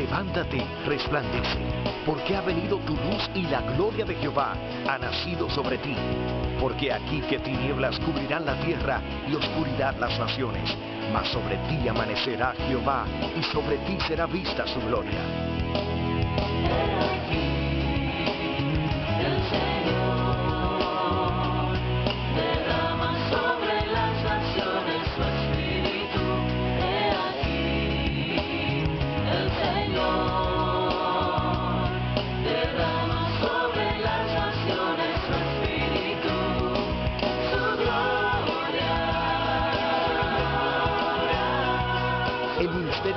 levántate, resplandece, porque ha venido tu luz y la gloria de Jehová ha nacido sobre ti. Porque aquí que tinieblas cubrirán la tierra y oscuridad las naciones, mas sobre ti amanecerá Jehová y sobre ti será vista su gloria.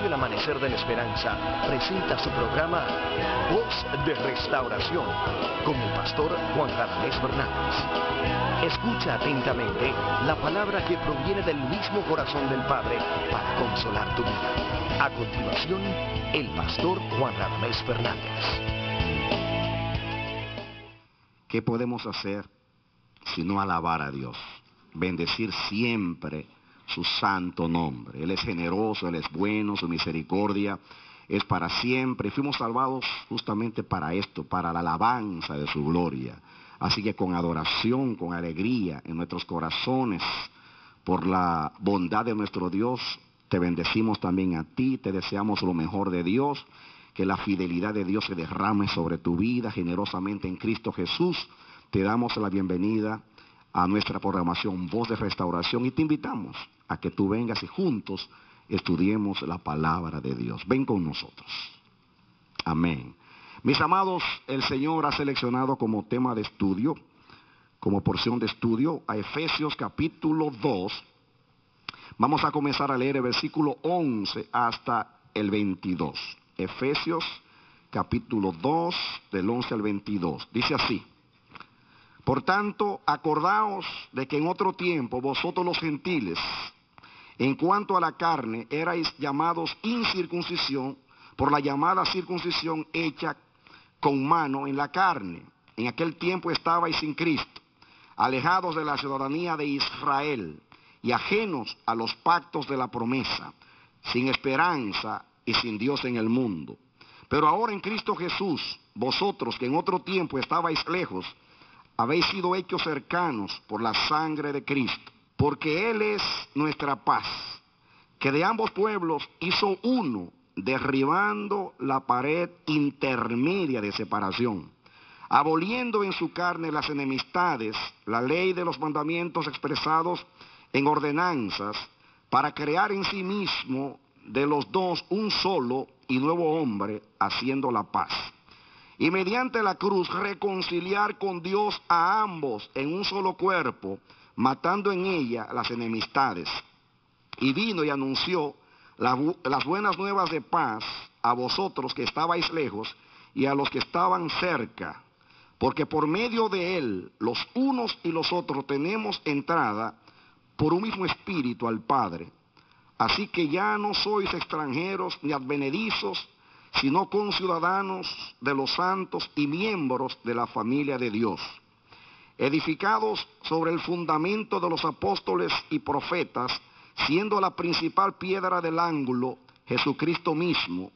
El Amanecer de la Esperanza presenta su programa Voz de Restauración con el pastor Juan Radamés Fernández. Escucha atentamente la palabra que proviene del mismo corazón del Padre para consolar tu vida. A continuación, el pastor Juan Radamés Fernández. ¿Qué podemos hacer sino alabar a Dios? Bendecir siempre su santo nombre. Él es generoso, Él es bueno, su misericordia es para siempre. Fuimos salvados justamente para esto, para la alabanza de su gloria. Así que con adoración, con alegría en nuestros corazones, por la bondad de nuestro Dios, te bendecimos también a ti, te deseamos lo mejor de Dios, que la fidelidad de Dios se derrame sobre tu vida generosamente en Cristo Jesús. Te damos la bienvenida a nuestra programación Voz de Restauración y te invitamos a que tú vengas y juntos estudiemos la palabra de Dios. Ven con nosotros. Amén. Mis amados, el Señor ha seleccionado como tema de estudio, como porción de estudio, a Efesios capítulo 2. Vamos a comenzar a leer el versículo 11 hasta el 22. Efesios capítulo 2, del 11 al 22. Dice así: por tanto, acordaos de que en otro tiempo vosotros los gentiles, en cuanto a la carne, erais llamados incircuncisión por la llamada circuncisión hecha con mano en la carne. En aquel tiempo estabais sin Cristo, alejados de la ciudadanía de Israel y ajenos a los pactos de la promesa, sin esperanza y sin Dios en el mundo. Pero ahora en Cristo Jesús, vosotros que en otro tiempo estabais lejos, habéis sido hechos cercanos por la sangre de Cristo, porque Él es nuestra paz, que de ambos pueblos hizo uno, derribando la pared intermedia de separación, aboliendo en su carne las enemistades, la ley de los mandamientos expresados en ordenanzas, para crear en sí mismo de los dos un solo y nuevo hombre, haciendo la paz. Y mediante la cruz reconciliar con Dios a ambos en un solo cuerpo, matando en ella las enemistades. Y vino y anunció las buenas nuevas de paz a vosotros que estabais lejos y a los que estaban cerca, porque por medio de él los unos y los otros tenemos entrada por un mismo espíritu al Padre. Así que ya no sois extranjeros ni advenedizos, sino conciudadanos de los santos y miembros de la familia de Dios, edificados sobre el fundamento de los apóstoles y profetas, siendo la principal piedra del ángulo Jesucristo mismo,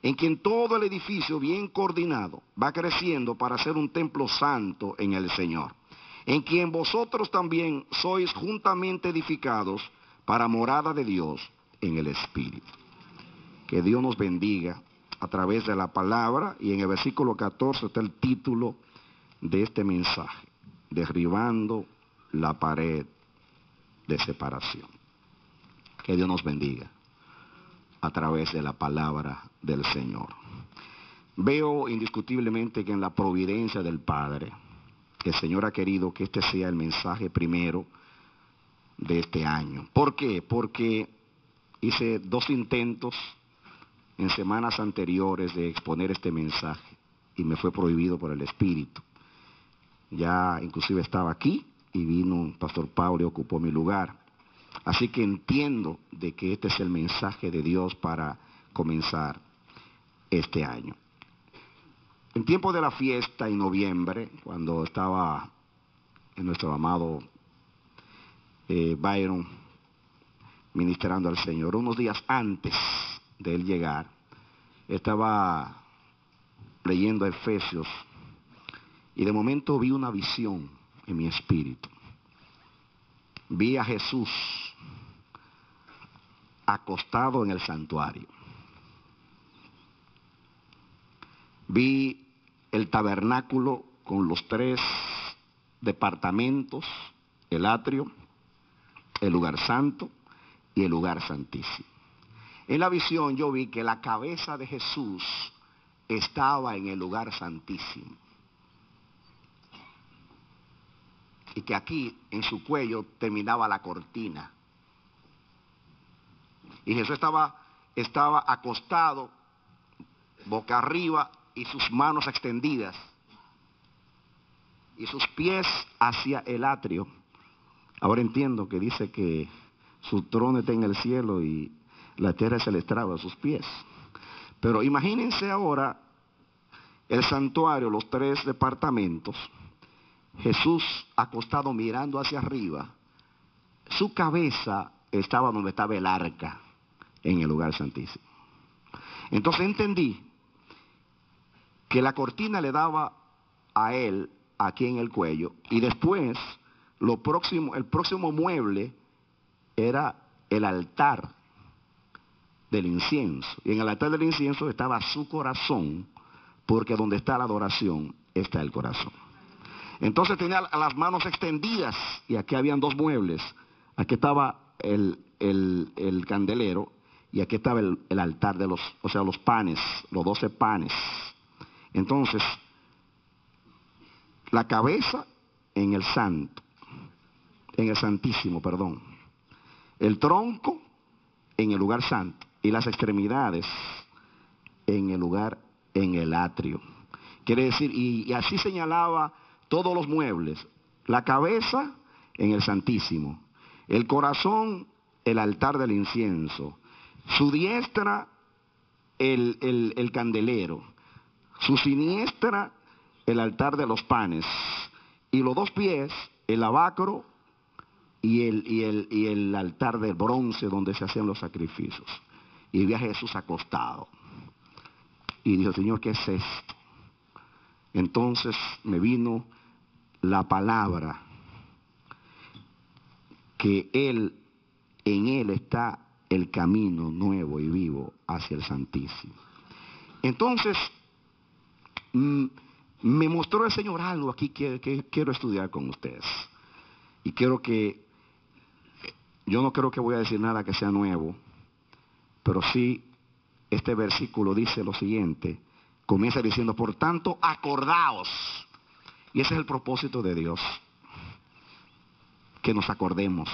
en quien todo el edificio bien coordinado va creciendo para ser un templo santo en el Señor, en quien vosotros también sois juntamente edificados para morada de Dios en el Espíritu. Que Dios nos bendiga a través de la palabra, y en el versículo 14 está el título de este mensaje: derribando la pared de separación. Que Dios nos bendiga a través de la palabra del Señor. Veo indiscutiblemente que en la providencia del Padre, el Señor ha querido que este sea el mensaje primero de este año. ¿Por qué? Porque hice 2 intentos en semanas anteriores de exponer este mensaje y me fue prohibido por el Espíritu. Ya inclusive estaba aquí y vino Pastor Pablo y ocupó mi lugar. Así que entiendo de que este es el mensaje de Dios para comenzar este año. En tiempo de la fiesta, en noviembre, cuando estaba en nuestro amado Byron ministrando al Señor, unos días antes de él llegar, estaba leyendo Efesios y de momento vi una visión en mi espíritu. Vi a Jesús acostado en el santuario. Vi el tabernáculo con los 3 departamentos, el atrio, el lugar santo y el lugar santísimo. En la visión yo vi que la cabeza de Jesús estaba en el lugar santísimo. Y que aquí en su cuello terminaba la cortina. Y Jesús estaba acostado, boca arriba y sus manos extendidas. Y sus pies hacia el atrio. Ahora entiendo que dice que su trono está en el cielo y la tierra es el estrado de sus pies. Pero imagínense ahora el santuario, los 3 departamentos, Jesús acostado mirando hacia arriba, su cabeza estaba donde estaba el arca, en el lugar santísimo. Entonces entendí que la cortina le daba a él aquí en el cuello y después el próximo mueble era el altar del incienso. Y en el altar del incienso estaba su corazón, porque donde está la adoración está el corazón. Entonces tenía las manos extendidas y aquí habían 2 muebles. Aquí estaba el candelero y aquí estaba el altar de los panes, los 12 panes. Entonces, la cabeza en el santísimo, el tronco en el lugar santo y las extremidades en el atrio. Quiere decir, y así señalaba todos los muebles: la cabeza en el santísimo, el corazón, el altar del incienso, su diestra el candelero, su siniestra el altar de los panes, y los 2 pies el lavacro y el altar de bronce donde se hacían los sacrificios. Y vi a Jesús acostado y dijo: Señor, ¿qué es esto? Entonces me vino la palabra que en él está el camino nuevo y vivo hacia el Santísimo. Entonces me mostró el Señor algo aquí que quiero estudiar con ustedes. Y yo no creo que voy a decir nada que sea nuevo, pero sí este versículo dice lo siguiente. Comienza diciendo: por tanto, acordaos. Y ese es el propósito de Dios, que nos acordemos.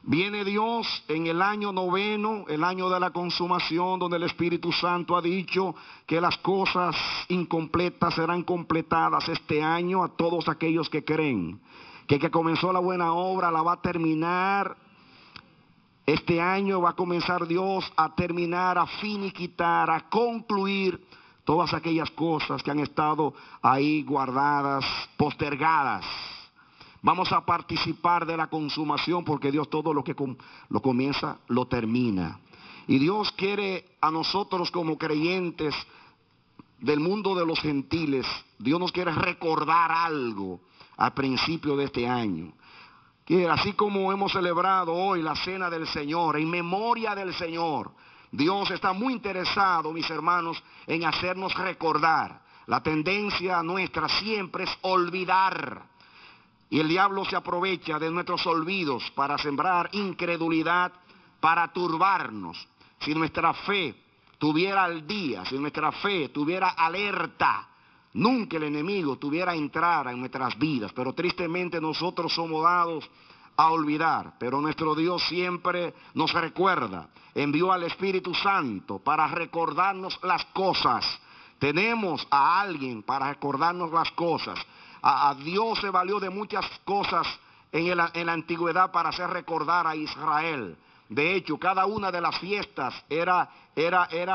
Viene Dios en el año 9, el año de la consumación, donde el Espíritu Santo ha dicho que las cosas incompletas serán completadas este año a todos aquellos que creen. Que el que comenzó la buena obra la va a terminar. Este año va a comenzar Dios a terminar, a finiquitar, a concluir todas aquellas cosas que han estado ahí guardadas, postergadas. Vamos a participar de la consumación, porque Dios todo lo que lo comienza, lo termina. Y Dios quiere a nosotros como creyentes del mundo de los gentiles, Dios nos quiere recordar algo al principio de este año. Que así como hemos celebrado hoy la cena del Señor, en memoria del Señor, Dios está muy interesado, mis hermanos, en hacernos recordar. La tendencia nuestra siempre es olvidar. Y el diablo se aprovecha de nuestros olvidos para sembrar incredulidad, para turbarnos. Si nuestra fe tuviera al día, si nuestra fe tuviera alerta, nunca el enemigo tuviera entrar en nuestras vidas. Pero tristemente nosotros somos dados a olvidar. Pero nuestro Dios siempre nos recuerda. Envió al Espíritu Santo para recordarnos las cosas. Tenemos a alguien para recordarnos las cosas. A Dios se valió de muchas cosas en la antigüedad para hacer recordar a Israel. De hecho, cada una de las fiestas era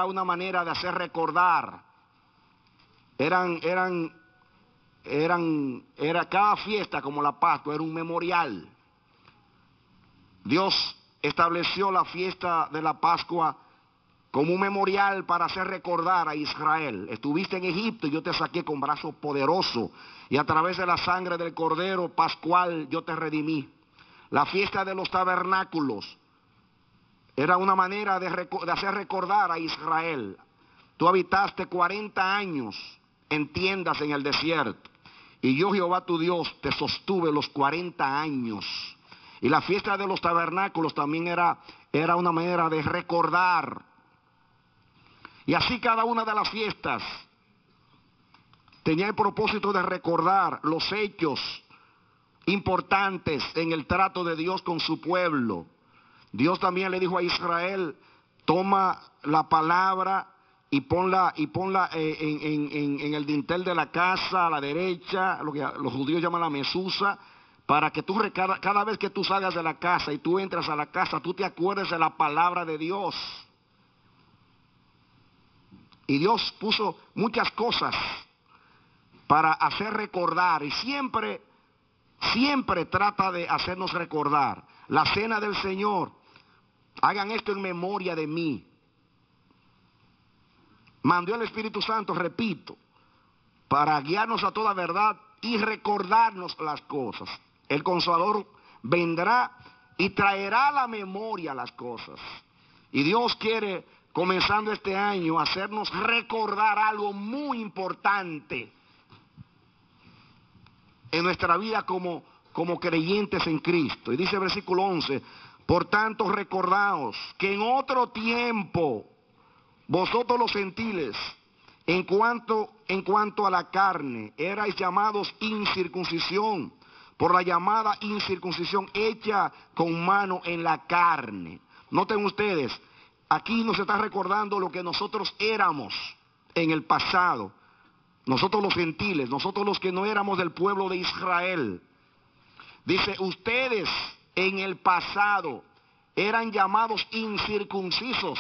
una manera de hacer recordar. Cada fiesta, como la Pascua, era un memorial. Dios estableció la fiesta de la Pascua como un memorial para hacer recordar a Israel. Estuviste en Egipto y yo te saqué con brazo poderoso, y a través de la sangre del Cordero Pascual yo te redimí. La fiesta de los tabernáculos era una manera de hacer recordar a Israel. Tú habitaste 40 años en tiendas en el desierto, y yo, Jehová tu Dios, te sostuve los 40 años. Y la fiesta de los tabernáculos también era una manera de recordar. Y así cada una de las fiestas tenía el propósito de recordar los hechos importantes en el trato de Dios con su pueblo. Dios también le dijo a Israel: toma la palabra y ponla en el dintel de la casa a la derecha, lo que los judíos llaman la mesusa, para que tú cada vez que tú salgas de la casa y tú entras a la casa, tú te acuerdes de la palabra de Dios. Y Dios puso muchas cosas para hacer recordar, y siempre trata de hacernos recordar. La cena del Señor: hagan esto en memoria de mí. Mandó el Espíritu Santo, repito, para guiarnos a toda verdad y recordarnos las cosas. El Consolador vendrá y traerá a la memoria las cosas. Y Dios quiere, comenzando este año, hacernos recordar algo muy importante en nuestra vida como creyentes en Cristo. Y dice el versículo 11: por tanto, recordaos que en otro tiempo vosotros los gentiles, en cuanto a la carne, erais llamados incircuncisión, por la llamada incircuncisión hecha con mano en la carne. Noten ustedes, aquí nos está recordando lo que nosotros éramos en el pasado. Nosotros los gentiles, nosotros los que no éramos del pueblo de Israel. Dice: ustedes en el pasado eran llamados incircuncisos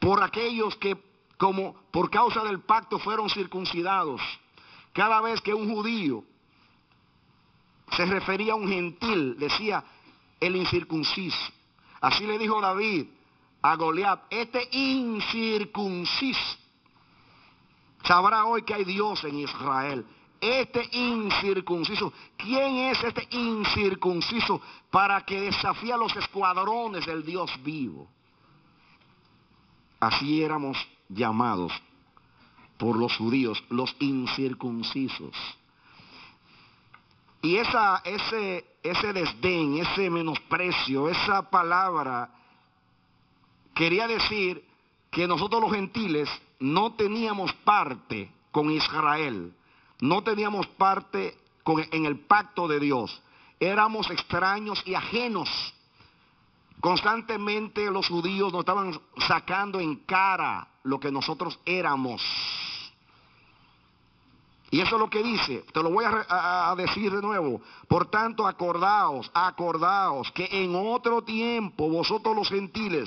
por aquellos que, como por causa del pacto, fueron circuncidados. Cada vez que un judío se refería a un gentil, decía el incircunciso. Así le dijo David a Goliat: este incircunciso sabrá hoy que hay Dios en Israel. Este incircunciso. ¿Quién es este incircunciso para que desafíe a los escuadrones del Dios vivo? Así éramos llamados por los judíos, los incircuncisos. Y ese desdén, ese menosprecio, esa palabra quería decir que nosotros los gentiles no teníamos parte con Israel, no teníamos parte en el pacto de Dios. Éramos extraños y ajenos. Constantemente los judíos nos estaban sacando en cara lo que nosotros éramos. Y eso es lo que dice. Te lo voy a decir de nuevo. Por tanto, acordaos que en otro tiempo vosotros los gentiles,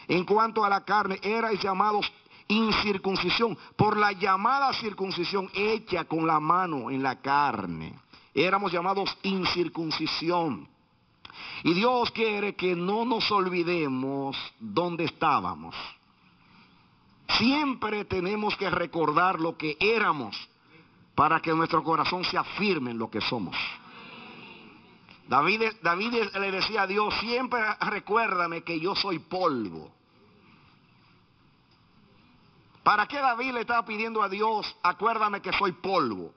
en cuanto a la carne, erais llamados incircuncisión, por la llamada circuncisión hecha con la mano en la carne. Éramos llamados incircuncisión. Y Dios quiere que no nos olvidemos dónde estábamos. Siempre tenemos que recordar lo que éramos para que nuestro corazón se afirme en lo que somos. David le decía a Dios: siempre recuérdame que yo soy polvo. ¿Para qué David le estaba pidiendo a Dios: acuérdame que soy polvo?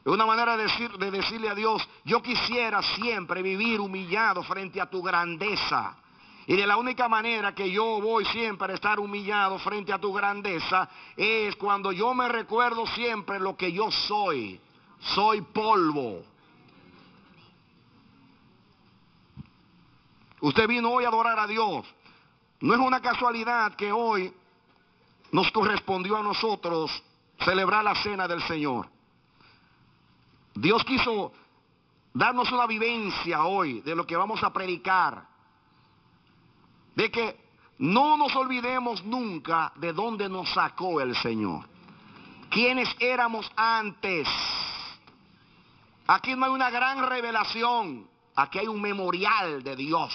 Es una manera de decirle a Dios: yo quisiera siempre vivir humillado frente a tu grandeza. Y de la única manera que yo voy siempre a estar humillado frente a tu grandeza es cuando yo me recuerdo siempre lo que yo soy. Soy polvo. Usted vino hoy a adorar a Dios. No es una casualidad que hoy nos correspondió a nosotros celebrar la cena del Señor. Dios quiso darnos una vivencia hoy de lo que vamos a predicar. De que no nos olvidemos nunca de dónde nos sacó el Señor. ¿Quiénes éramos antes? Aquí no hay una gran revelación. Aquí hay un memorial de Dios.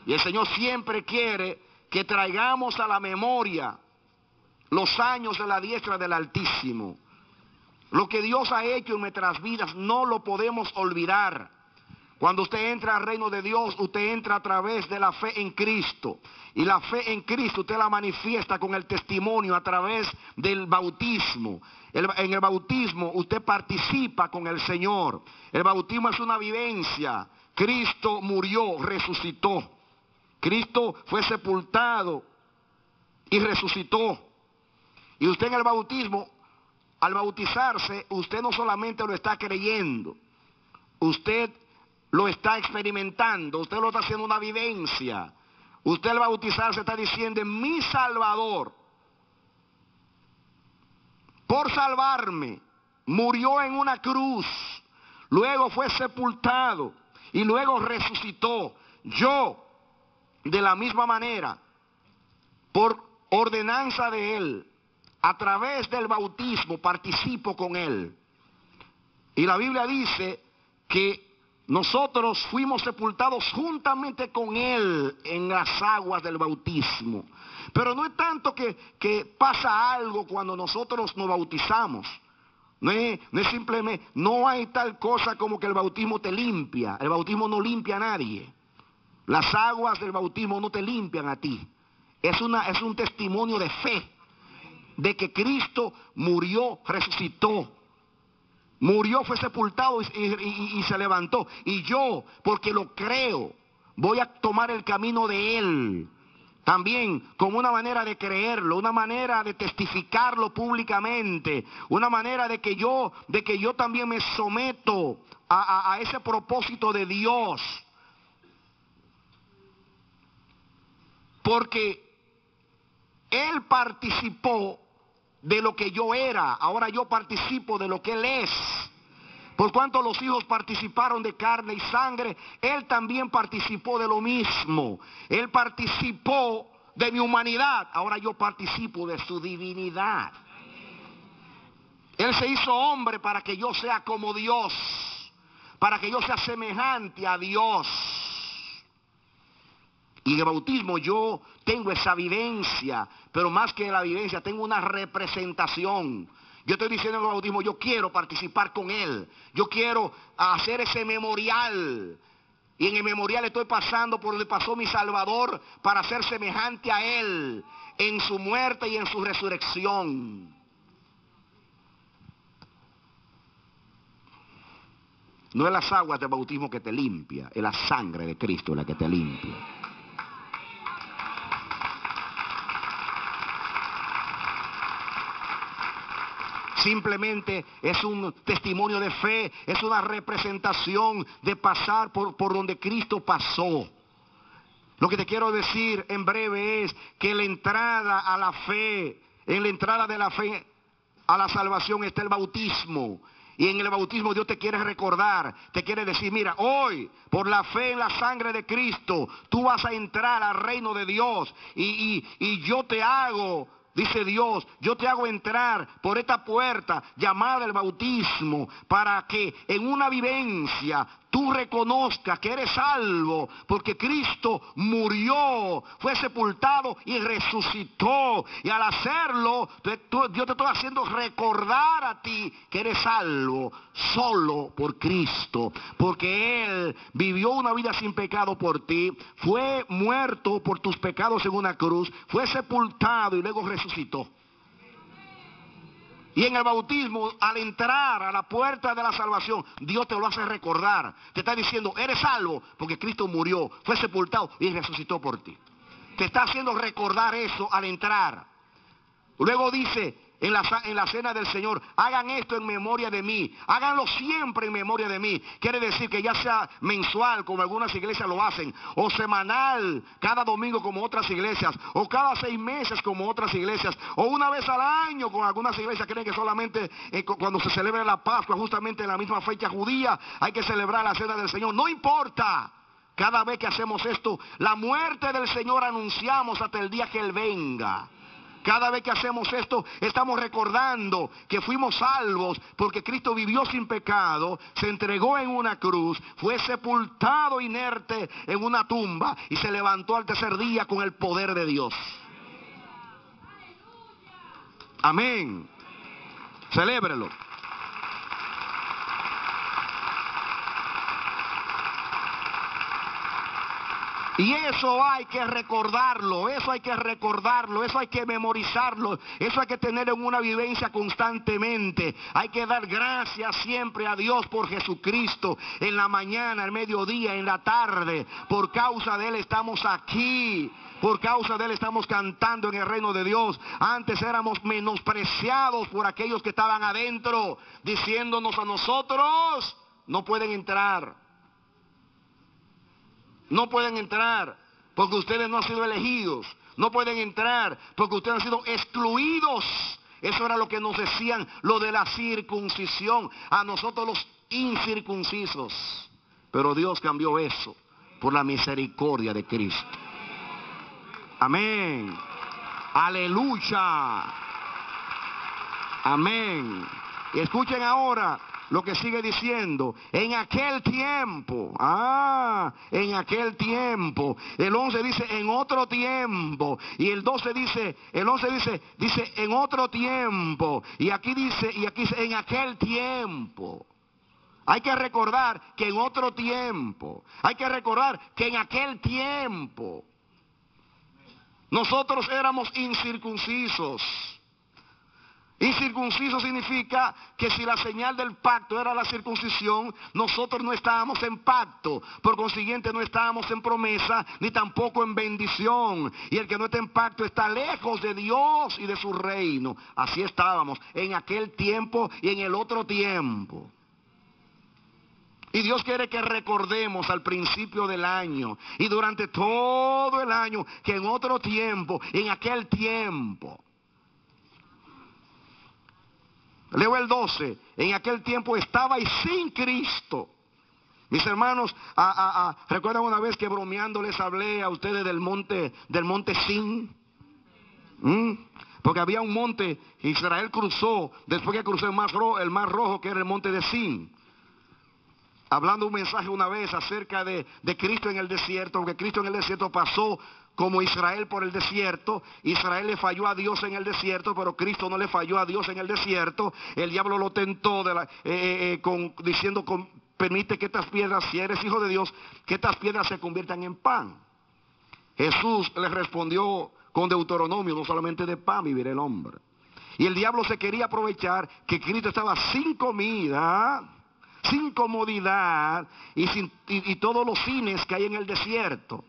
Y el Señor siempre quiere que traigamos a la memoria los años de la diestra del Altísimo. Lo que Dios ha hecho en nuestras vidas no lo podemos olvidar. Cuando usted entra al reino de Dios, usted entra a través de la fe en Cristo. Y la fe en Cristo usted la manifiesta con el testimonio a través del bautismo. En el bautismo usted participa con el Señor. El bautismo es una vivencia. Cristo murió, resucitó. Cristo fue sepultado y resucitó. Y usted en el bautismo, al bautizarse, usted no solamente lo está creyendo, usted lo está experimentando, usted lo está haciendo una vivencia. Usted al bautizarse está diciendo: mi Salvador, por salvarme, murió en una cruz, luego fue sepultado y luego resucitó. Yo, de la misma manera, por ordenanza de Él, a través del bautismo participo con Él. Y la Biblia dice que nosotros fuimos sepultados juntamente con Él en las aguas del bautismo. Pero no es tanto que pasa algo cuando nosotros nos bautizamos. No es simplemente, no hay tal cosa como que el bautismo te limpia. El bautismo no limpia a nadie. Las aguas del bautismo no te limpian a ti. Es un testimonio de fe, de que Cristo murió, resucitó. Murió, fue sepultado y se levantó. Y yo, porque lo creo, voy a tomar el camino de Él. También como una manera de creerlo, una manera de testificarlo públicamente, una manera de que yo también me someto a ese propósito de Dios. Porque Él participó de lo que yo era, ahora yo participo de lo que Él es. Por cuanto los hijos participaron de carne y sangre, Él también participó de lo mismo. Él participó de mi humanidad, ahora yo participo de su divinidad. Él se hizo hombre para que yo sea como Dios, para que yo sea semejante a Dios. Y en el bautismo yo tengo esa vivencia, pero más que la vivencia, tengo una representación. Yo estoy diciendo en el bautismo, yo quiero participar con Él. Yo quiero hacer ese memorial. Y en el memorial estoy pasando por donde pasó mi Salvador para ser semejante a Él en su muerte y en su resurrección. No es las aguas del bautismo que te limpia, es la sangre de Cristo la que te limpia. Simplemente es un testimonio de fe, es una representación de pasar por donde Cristo pasó. Lo que te quiero decir en breve es que la entrada a la fe, en la entrada de la fe a la salvación está el bautismo. Y en el bautismo Dios te quiere recordar, te quiere decir: mira, hoy por la fe en la sangre de Cristo, tú vas a entrar al reino de Dios y yo te hago... Dice Dios, yo te hago entrar por esta puerta llamada el bautismo, para que en una vivencia tú reconozcas que eres salvo, porque Cristo murió, fue sepultado y resucitó. Y al hacerlo, Dios te está haciendo recordar a ti que eres salvo solo por Cristo, porque Él vivió una vida sin pecado por ti, fue muerto por tus pecados en una cruz, fue sepultado y luego resucitó. Y en el bautismo, al entrar a la puerta de la salvación, Dios te lo hace recordar. Te está diciendo, eres salvo porque Cristo murió, fue sepultado y resucitó por ti. Te está haciendo recordar eso al entrar. Luego dice en la cena del Señor, hagan esto en memoria de mí. Háganlo siempre en memoria de mí. Quiere decir que ya sea mensual, como algunas iglesias lo hacen, o semanal, cada domingo como otras iglesias, o cada 6 meses como otras iglesias, o una vez al año, como algunas iglesias creen que solamente cuando se celebra la Pascua, justamente en la misma fecha judía, hay que celebrar la cena del Señor. No importa. Cada vez que hacemos esto, la muerte del Señor anunciamos hasta el día que Él venga. Cada vez que hacemos esto, estamos recordando que fuimos salvos porque Cristo vivió sin pecado, se entregó en una cruz, fue sepultado inerte en una tumba y se levantó al tercer día con el poder de Dios. Amén. Celébrelo. Y eso hay que recordarlo, eso hay que recordarlo, eso hay que memorizarlo, eso hay que tener en una vivencia constantemente. Hay que dar gracias siempre a Dios por Jesucristo, en la mañana, al mediodía, en la tarde. Por causa de Él estamos aquí, por causa de Él estamos cantando en el reino de Dios. Antes éramos menospreciados por aquellos que estaban adentro, diciéndonos a nosotros, no pueden entrar. No pueden entrar porque ustedes no han sido elegidos. No pueden entrar porque ustedes han sido excluidos. Eso era lo que nos decían, lo de la circuncisión. A nosotros los incircuncisos. Pero Dios cambió eso por la misericordia de Cristo. Amén. Aleluya. Amén. Y escuchen ahora lo que sigue diciendo, en aquel tiempo, en aquel tiempo. El 11 dice, en otro tiempo. Y el 12 dice, el 11 dice, en otro tiempo. Y aquí dice, en aquel tiempo. Hay que recordar que en otro tiempo. Hay que recordar que en aquel tiempo nosotros éramos incircuncisos. Incircunciso significa que si la señal del pacto era la circuncisión, nosotros no estábamos en pacto, por consiguiente no estábamos en promesa, ni tampoco en bendición. Y el que no está en pacto está lejos de Dios y de su reino. Así estábamos en aquel tiempo y en el otro tiempo. Y Dios quiere que recordemos al principio del año y durante todo el año que en otro tiempo, en aquel tiempo. Leo el 12, en aquel tiempo estabais sin Cristo. Mis hermanos, ¿recuerdan una vez que bromeando les hablé a ustedes del monte Sin? Porque había un monte, Israel cruzó, después que cruzó el mar rojo, que era el monte de Sin. Hablando un mensaje una vez acerca de Cristo en el desierto, porque Cristo en el desierto pasó como Israel por el desierto. Israel le falló a Dios en el desierto, pero Cristo no le falló a Dios en el desierto. El diablo lo tentó diciendo, permite que estas piedras, si eres hijo de Dios, que estas piedras se conviertan en pan. Jesús le respondió con Deuteronomio, no solamente de pan vivirá el hombre. Y el diablo se quería aprovechar que Cristo estaba sin comida, sin comodidad y todos los fines que hay en el desierto.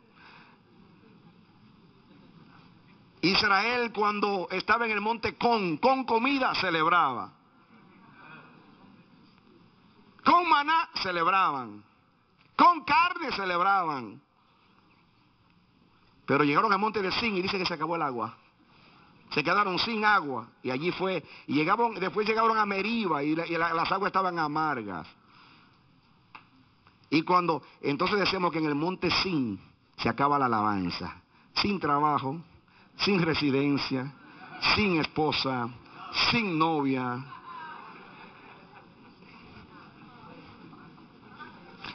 Israel, cuando estaba en el monte con comida, celebraba. Con maná celebraban. Con carne celebraban. Pero llegaron al monte de Sin y dice que se acabó el agua. Se quedaron sin agua. Y allí fue. Y después llegaron a Meriba y las aguas estaban amargas. Y entonces decimos que en el monte Sin se acaba la alabanza. Sin trabajo, sin residencia, sin esposa, sin novia.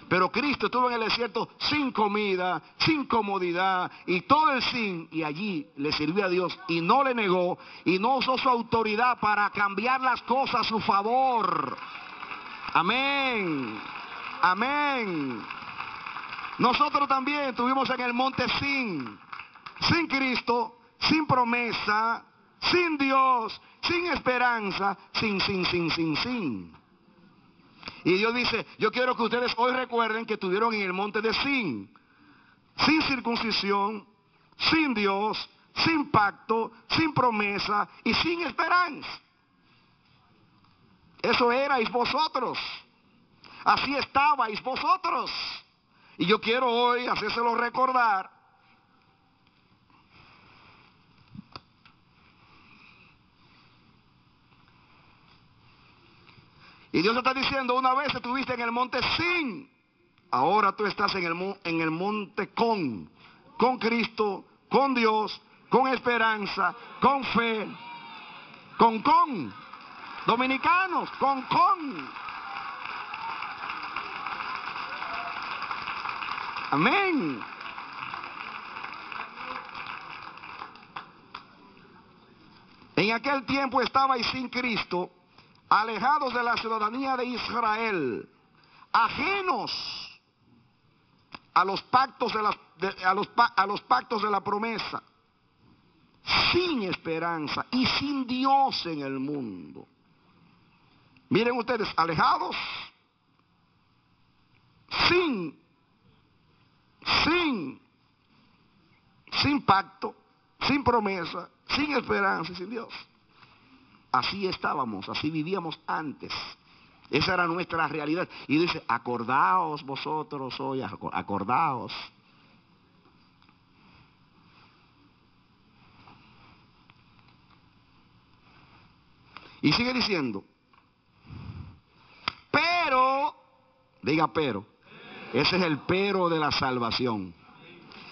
Pero Cristo estuvo en el desierto sin comida, sin comodidad y todo el sin. Y allí le sirvió a Dios y no le negó y no usó su autoridad para cambiar las cosas a su favor. Amén. Amén. Nosotros también estuvimos en el monte sin Cristo, sin promesa, sin Dios, sin esperanza, sin. Y Dios dice, yo quiero que ustedes hoy recuerden que estuvieron en el monte de sin circuncisión, sin Dios, sin pacto, sin promesa y sin esperanza. Eso erais vosotros. Así estabais vosotros. Y yo quiero hoy hacérselo recordar. Y Dios está diciendo, una vez estuviste en el monte sin, ahora tú estás en el monte con Cristo, con Dios, con esperanza, con fe, con. Dominicanos, con. Amén. En aquel tiempo estabais sin Cristo, alejados de la ciudadanía de Israel, ajenos a los pactos a los pactos de la promesa, sin esperanza y sin Dios en el mundo. Miren ustedes, alejados, sin pacto, sin promesa, sin esperanza y sin Dios. Así estábamos, así vivíamos antes. Esa era nuestra realidad. Y dice, acordaos vosotros hoy, acordaos. Y sigue diciendo, pero, diga pero, ese es el pero de la salvación.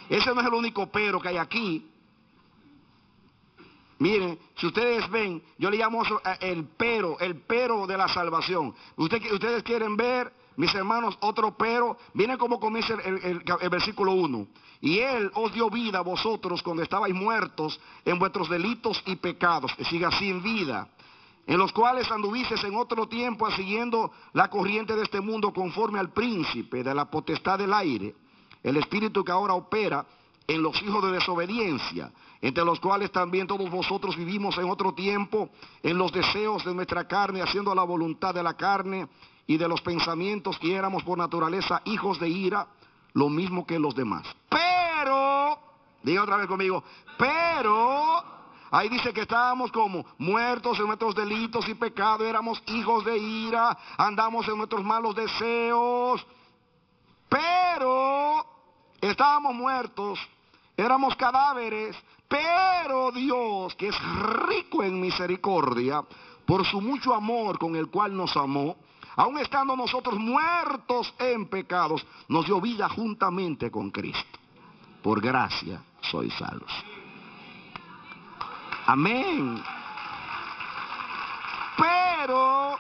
Ese no es el único pero que hay aquí. Miren, si ustedes ven, yo le llamo el pero de la salvación. Ustedes quieren ver, mis hermanos, otro pero. Miren cómo comienza el versículo 1. Y Él os dio vida a vosotros cuando estabais muertos en vuestros delitos y pecados. Que siga sin vida. En los cuales anduvisteis en otro tiempo siguiendo la corriente de este mundo conforme al príncipe de la potestad del aire, el espíritu que ahora opera en los hijos de desobediencia, entre los cuales también todos vosotros vivimos en otro tiempo, en los deseos de nuestra carne, haciendo la voluntad de la carne y de los pensamientos, y éramos por naturaleza hijos de ira, lo mismo que los demás. Pero, diga otra vez conmigo, pero, ahí dice que estábamos como muertos en nuestros delitos y pecados, éramos hijos de ira, andamos en nuestros malos deseos, pero estábamos muertos, éramos cadáveres, pero Dios, que es rico en misericordia, por su mucho amor con el cual nos amó, aun estando nosotros muertos en pecados, nos dio vida juntamente con Cristo. Por gracia sois salvos. Amén. Pero,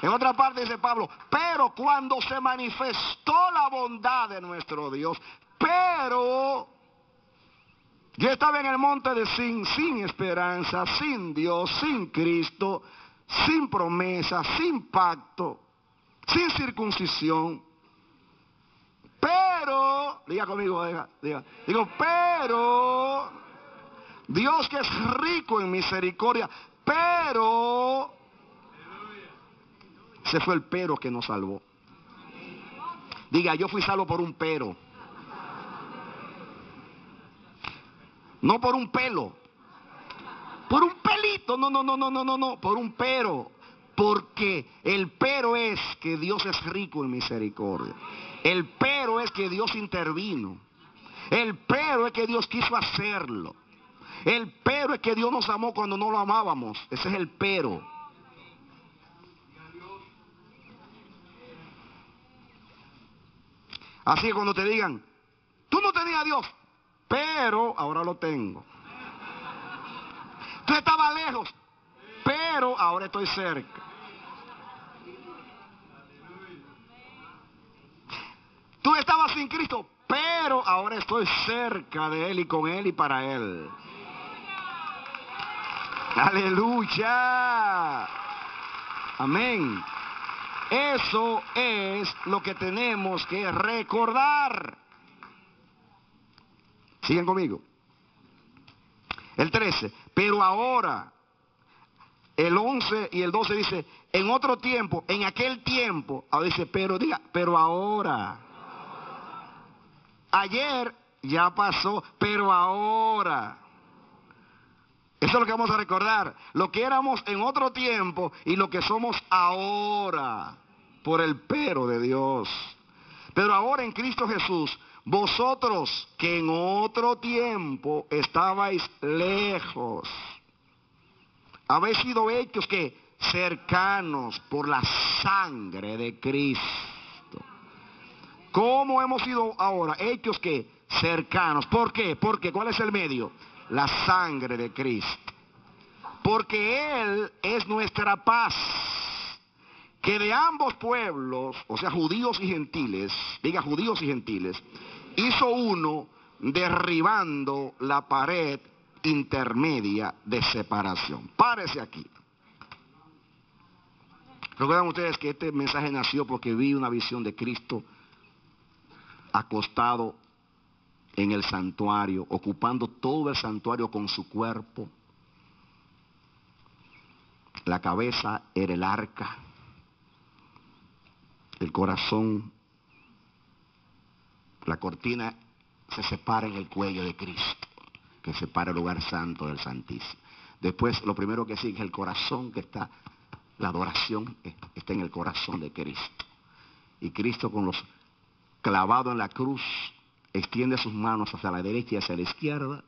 en otra parte dice Pablo, pero cuando se manifestó la bondad de nuestro Dios, pero yo estaba en el monte de sin esperanza, sin Dios, sin Cristo, sin promesa, sin pacto, sin circuncisión. Pero, diga conmigo, digo, pero Dios, que es rico en misericordia, pero, ese fue el pero que nos salvó. Diga, yo fui salvo por un pero. No por un pelo, por un pelito, no, por un pero. Porque el pero es que Dios es rico en misericordia. El pero es que Dios intervino. El pero es que Dios quiso hacerlo. El pero es que Dios nos amó cuando no lo amábamos. Ese es el pero. Así que cuando te digan, tú no tenías a Dios, pero ahora lo tengo. Tú estabas lejos, pero ahora estoy cerca. Tú estabas sin Cristo, pero ahora estoy cerca de Él y con Él y para Él. Aleluya. Amén. Eso es lo que tenemos que recordar. Sigan conmigo. El 13. Pero ahora, el 11 y el 12 dice, en otro tiempo, en aquel tiempo, ahora dice, pero diga, pero ahora. Ayer ya pasó, pero ahora. Eso es lo que vamos a recordar. Lo que éramos en otro tiempo y lo que somos ahora. Por el pero de Dios. Pero ahora en Cristo Jesús, vosotros que en otro tiempo estabais lejos, habéis sido hechos que cercanos por la sangre de Cristo. ¿Cómo hemos sido ahora hechos que cercanos. ¿Por qué? Porque ¿cuál es el medio? La sangre de Cristo. Porque Él es nuestra paz. Que de ambos pueblos, o sea, judíos y gentiles, diga judíos y gentiles, hizo uno, derribando la pared intermedia de separación. Párese aquí. Recuerdan ustedes que este mensaje nació porque vi una visión de Cristo acostado en el santuario, ocupando todo el santuario con su cuerpo. La cabeza era el arca, el corazón, la cortina se separa en el cuello de Cristo, que separa el lugar santo del santísimo. Después lo primero que sigue es el corazón, que está, la adoración está en el corazón de Cristo. Y Cristo, con los clavados en la cruz, extiende sus manos hacia la derecha y hacia la izquierda.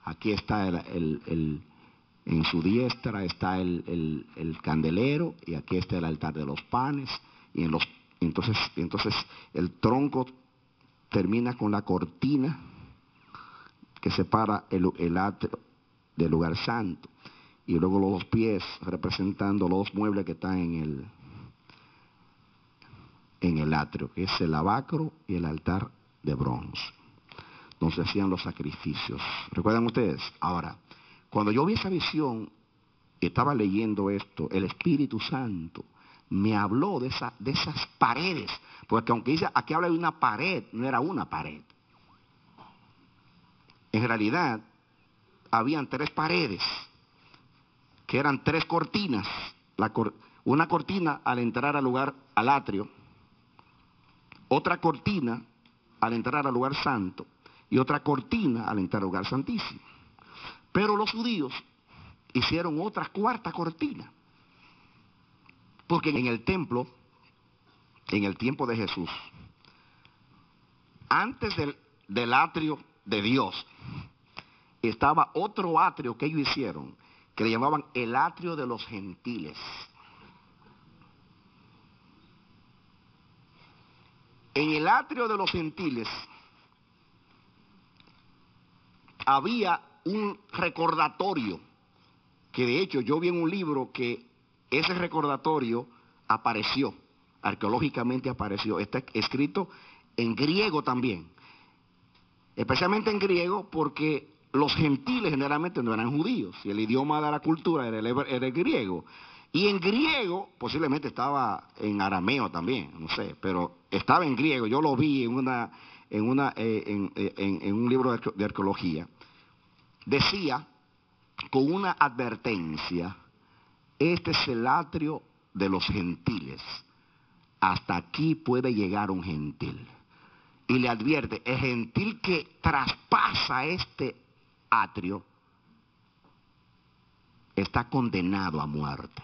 Aquí está en su diestra está el candelero, y aquí está el altar de los panes. Y entonces el tronco termina con la cortina que separa el atrio del lugar santo. Y luego los dos pies representando los muebles que están en el atrio, que es el lavacro y el altar de bronce, donde se hacían los sacrificios. ¿Recuerdan ustedes? Ahora, cuando yo vi esa visión y estaba leyendo esto, el Espíritu Santo me habló de esas paredes, porque aunque dice, aquí habla de una pared, no era una pared. En realidad, habían 3 paredes, que eran 3 cortinas. Una cortina al entrar al lugar, al atrio, otra cortina al entrar al lugar santo, y otra cortina al entrar al lugar santísimo. Pero los judíos hicieron otra 4ª cortina, porque en el templo, en el tiempo de Jesús, antes del atrio de Dios, estaba otro atrio que ellos hicieron, que le llamaban el atrio de los gentiles. En el atrio de los gentiles había un recordatorio, que de hecho yo vi en un libro que ese recordatorio apareció, arqueológicamente apareció, está escrito en griego también, especialmente en griego porque los gentiles generalmente no eran judíos, y el idioma de la cultura era el griego. Y en griego, posiblemente estaba en arameo también, no sé, pero estaba en griego. Yo lo vi en un libro de arqueología. Decía, con una advertencia, este es el atrio de los gentiles. Hasta aquí puede llegar un gentil. Y le advierte, el gentil que traspasa este atrio está condenado a muerte.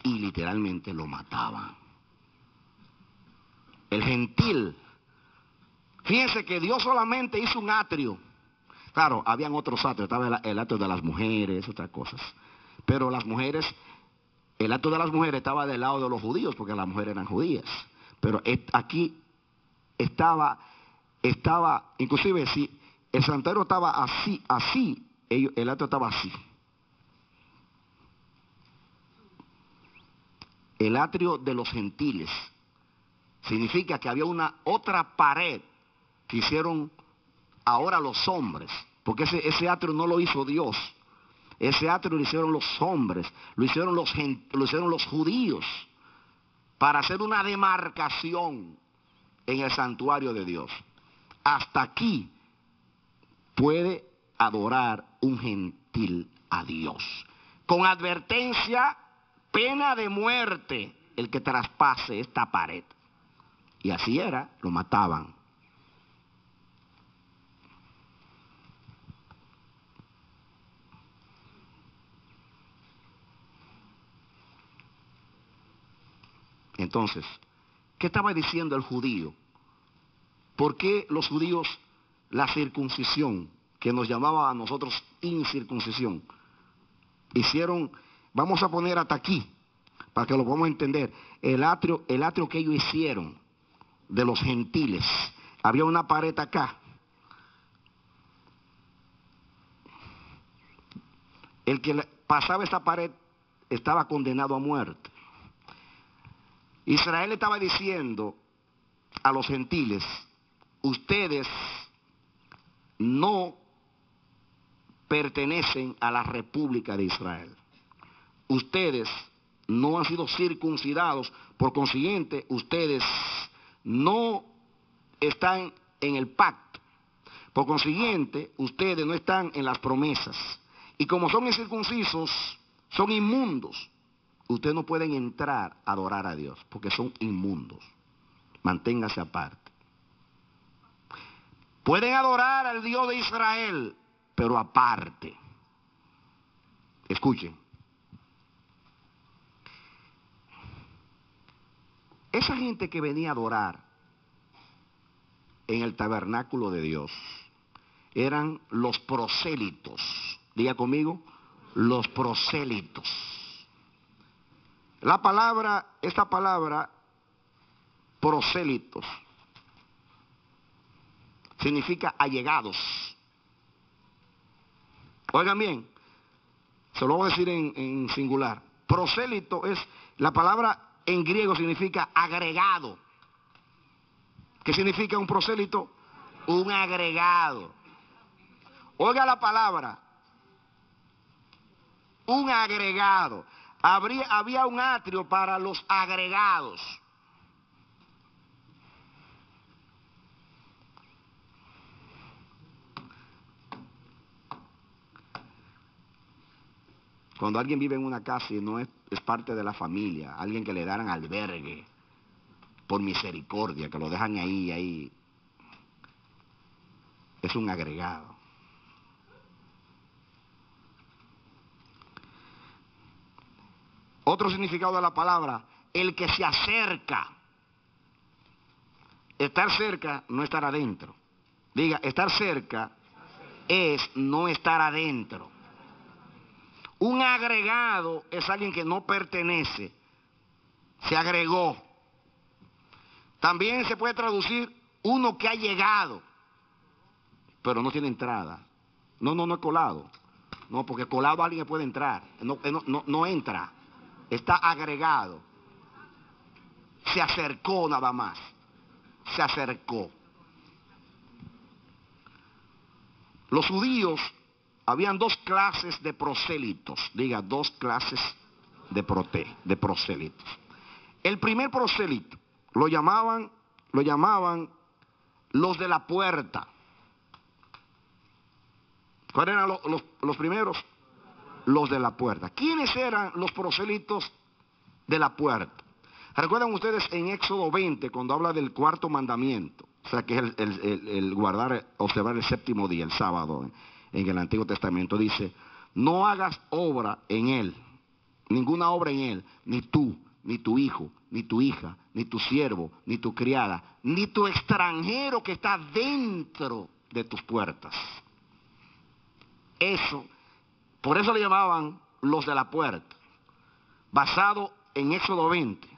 Y literalmente lo mataban. El gentil. Fíjense que Dios solamente hizo un atrio. Claro, habían otros atrios, estaba el atrio de las mujeres, otras cosas. Pero las mujeres, el atrio de las mujeres estaba del lado de los judíos, porque las mujeres eran judías. Pero aquí estaba, inclusive si el santuario estaba así, el atrio estaba así. El atrio de los gentiles significa que había una otra pared que hicieron ahora los hombres, porque ese atrio no lo hizo Dios, ese atrio lo hicieron los hombres, lo hicieron los judíos, para hacer una demarcación en el santuario de Dios. Hasta aquí puede adorar un gentil a Dios, con advertencia, pena de muerte el que traspase esta pared. Y así era, lo mataban. Entonces, ¿qué estaba diciendo el judío? ¿Por qué los judíos la circuncisión, que nos llamaba a nosotros incircuncisión, hicieron, vamos a poner hasta aquí, para que lo podamos entender, el atrio que ellos hicieron, de los gentiles. Había una pared acá. El que pasaba esta pared estaba condenado a muerte. Israel estaba diciendo a los gentiles: ustedes no pertenecen a la República de Israel. Ustedes no han sido circuncidados, por consiguiente, ustedes no están en el pacto. Por consiguiente, ustedes no están en las promesas. Y como son incircuncisos, son inmundos. Ustedes no pueden entrar a adorar a Dios, porque son inmundos. Manténgase aparte. Pueden adorar al Dios de Israel, pero aparte. Escuchen. Esa gente que venía a adorar en el tabernáculo de Dios eran los prosélitos. Diga conmigo, los prosélitos. Esta palabra prosélitos significa allegados. Oigan bien, se lo voy a decir en singular. Prosélito es, la palabra en griego significa agregado. ¿Qué significa un prosélito? Un agregado. Oiga la palabra, un agregado. Había un atrio para los agregados. Cuando alguien vive en una casa y no es parte de la familia, alguien que le dan albergue por misericordia, que lo dejan ahí, es un agregado. Otro significado de la palabra, el que se acerca. Estar cerca no estar adentro. Diga, estar cerca es no estar adentro. Un agregado es alguien que no pertenece, se agregó. También se puede traducir uno que ha llegado, pero no tiene entrada. No es colado. No, porque colado alguien que puede entrar. No entra. Está agregado. Se acercó nada más. Se acercó. Los judíos, habían dos clases de prosélitos. Diga, dos clases de prosélitos. El primer prosélito lo llamaban los de la puerta. ¿Cuáles eran los primeros? Los de la puerta. ¿Quiénes eran los prosélitos de la puerta? ¿Recuerdan ustedes en Éxodo 20 cuando habla del cuarto mandamiento? O sea, que es el observar el séptimo día, el sábado, en el Antiguo Testamento. Dice, no hagas obra en él, ninguna obra en él, ni tú, ni tu hijo, ni tu hija, ni tu siervo, ni tu criada, ni tu extranjero que está dentro de tus puertas. Por eso le llamaban los de la puerta, basado en Éxodo 20.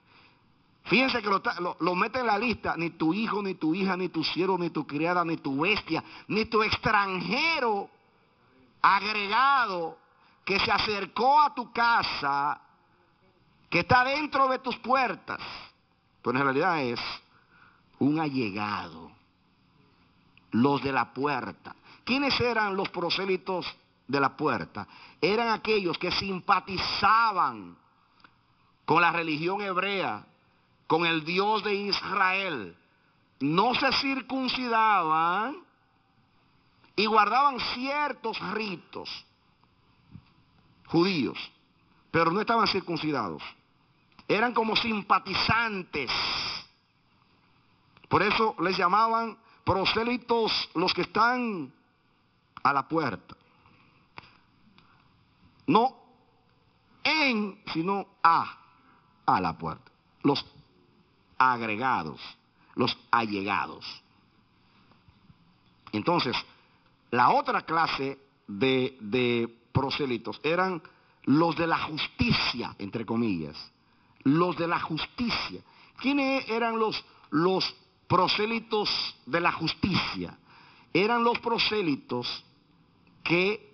Fíjense que lo mete en la lista: ni tu hijo, ni tu hija, ni tu siervo, ni tu criada, ni tu bestia, ni tu extranjero agregado que se acercó a tu casa, que está dentro de tus puertas. Pero en realidad es un allegado. Los de la puerta. ¿Quiénes eran los prosélitos de la puerta? Eran aquellos que simpatizaban con la religión hebrea, con el Dios de Israel. No se circuncidaban y guardaban ciertos ritos judíos, pero no estaban circuncidados. Eran como simpatizantes. Por eso les llamaban prosélitos los que están a la puerta. No en, sino a la puerta. Los agregados, los allegados. Entonces, la otra clase de prosélitos eran los de la justicia, entre comillas. Los de la justicia. ¿Quiénes eran los prosélitos de la justicia. Eran los prosélitos que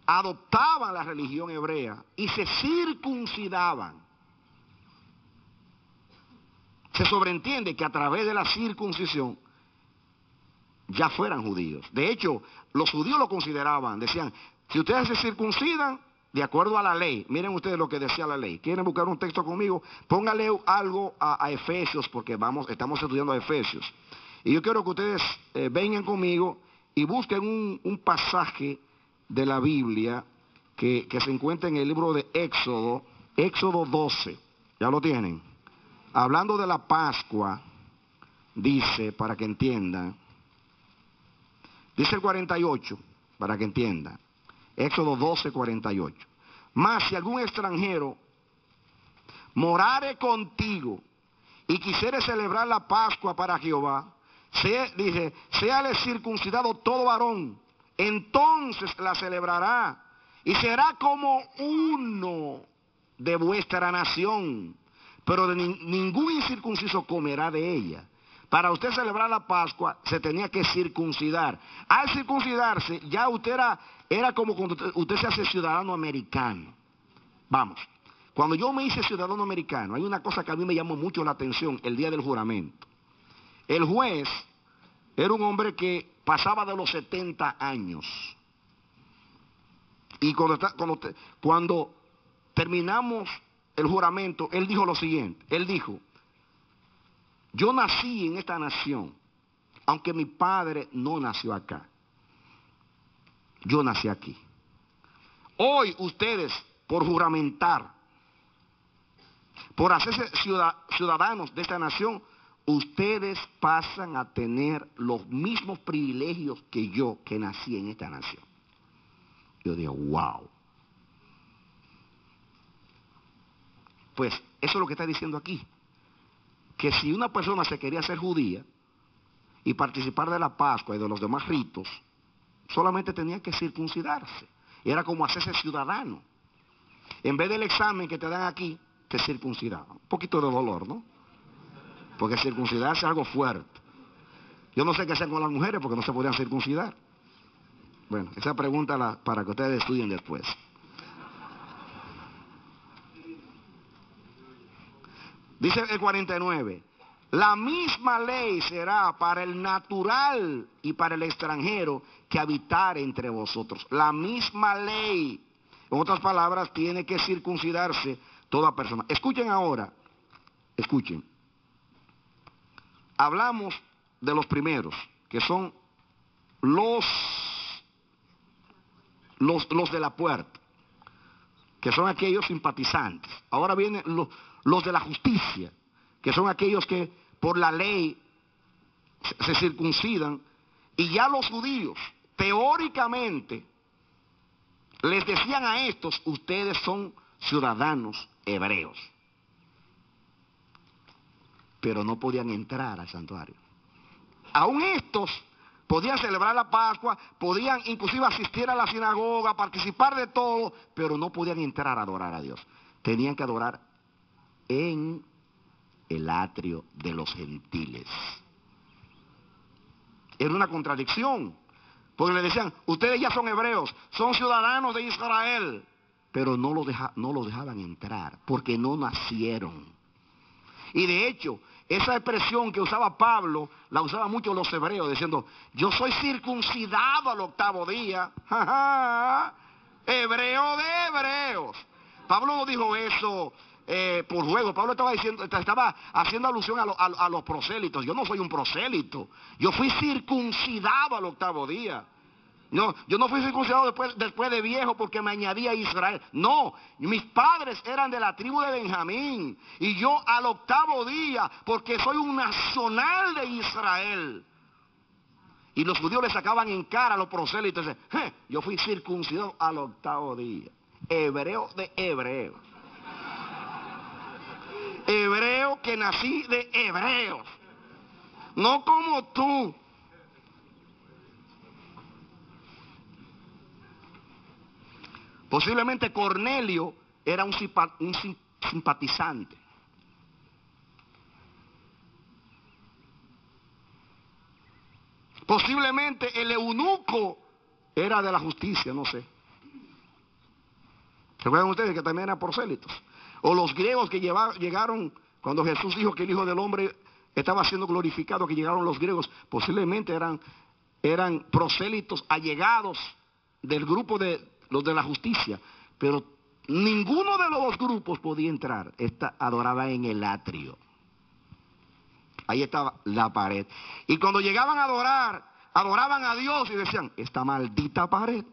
adoptaban la religión hebrea y se circuncidaban. Se sobreentiende que a través de la circuncisión ya fueran judíos. De hecho, los judíos lo consideraban, decían, si ustedes se circuncidan, de acuerdo a la ley, miren ustedes lo que decía la ley. ¿Quieren buscar un texto conmigo? Póngale algo a Efesios, porque estamos estudiando a Efesios. Y yo quiero que ustedes vengan conmigo y busquen un pasaje de la Biblia que se encuentra en el libro de Éxodo, Éxodo 12. ¿Ya lo tienen? Hablando de la Pascua, dice, para que entiendan, dice el 48, para que entiendan. Éxodo 12, 48. Mas si algún extranjero morare contigo y quisiere celebrar la Pascua para Jehová, dice, séale circuncidado todo varón, entonces la celebrará y será como uno de vuestra nación, pero de ningún incircunciso comerá de ella. Para usted celebrar la Pascua se tenía que circuncidar. Al circuncidarse ya usted era como cuando usted se hace ciudadano americano. Vamos, cuando yo me hice ciudadano americano, hay una cosa que a mí me llamó mucho la atención el día del juramento. El juez era un hombre que pasaba de los 70 años. Y cuando terminamos el juramento, él dijo lo siguiente. Él dijo, yo nací en esta nación, aunque mi padre no nació acá. Yo nací aquí. Hoy ustedes, por juramentar, por hacerse ciudadanos de esta nación, ustedes pasan a tener los mismos privilegios que yo, que nací en esta nación. Yo digo, wow. Pues eso es lo que está diciendo aquí. Que si una persona se quería hacer judía y participar de la Pascua y de los demás ritos, solamente tenía que circuncidarse. Era como hacerse ciudadano. En vez del examen que te dan aquí, te circuncidaban. Un poquito de dolor, ¿no? Porque circuncidarse es algo fuerte. Yo no sé qué hacen con las mujeres porque no se podían circuncidar. Bueno, esa pregunta para que ustedes estudien después. Dice el 49, la misma ley será para el natural y para el extranjero que habitare entre vosotros. La misma ley. En otras palabras, tiene que circuncidarse toda persona. Escuchen ahora, escuchen. Hablamos de los primeros, que son los de la puerta, que son aquellos simpatizantes. Ahora vienen los de la justicia, que son aquellos que por la ley se circuncidan, y ya los judíos, teóricamente, les decían a estos, ustedes son ciudadanos hebreos. Pero no podían entrar al santuario. Aún estos podían celebrar la Pascua, podían inclusive asistir a la sinagoga, participar de todo, pero no podían entrar a adorar a Dios. Tenían que adorar en el atrio de los gentiles. Era una contradicción, porque le decían, ustedes ya son hebreos, son ciudadanos de Israel, pero no los dejaban entrar, porque no nacieron. Y de hecho, esa expresión que usaba Pablo, la usaban mucho los hebreos, diciendo, yo soy circuncidado al 8º día, hebreo de hebreos. Pablo no dijo eso por juego. Pablo estaba haciendo alusión a los prosélitos. Yo no soy un prosélito, yo fui circuncidado al 8º día. No, yo no fui circuncidado después de viejo porque me añadí a Israel. No, mis padres eran de la tribu de Benjamín. Y yo al 8º día, porque soy un nacional de Israel. Y los judíos le sacaban en cara a los prosélitos. Yo fui circuncidado al 8º día. Hebreo de hebreos. Hebreo que nací de hebreos. No como tú. Posiblemente Cornelio era un simpatizante. Posiblemente el eunuco era de la justicia, no sé. ¿Recuerdan ustedes que también eran prosélitos? O los griegos que llegaron cuando Jesús dijo que el Hijo del Hombre estaba siendo glorificado, que llegaron los griegos, posiblemente eran prosélitos allegados del grupo de los de la justicia, pero ninguno de los dos grupos podía entrar. Adoraba en el atrio. Ahí estaba la pared. Y cuando llegaban a adorar, adoraban a Dios y decían, esta maldita pared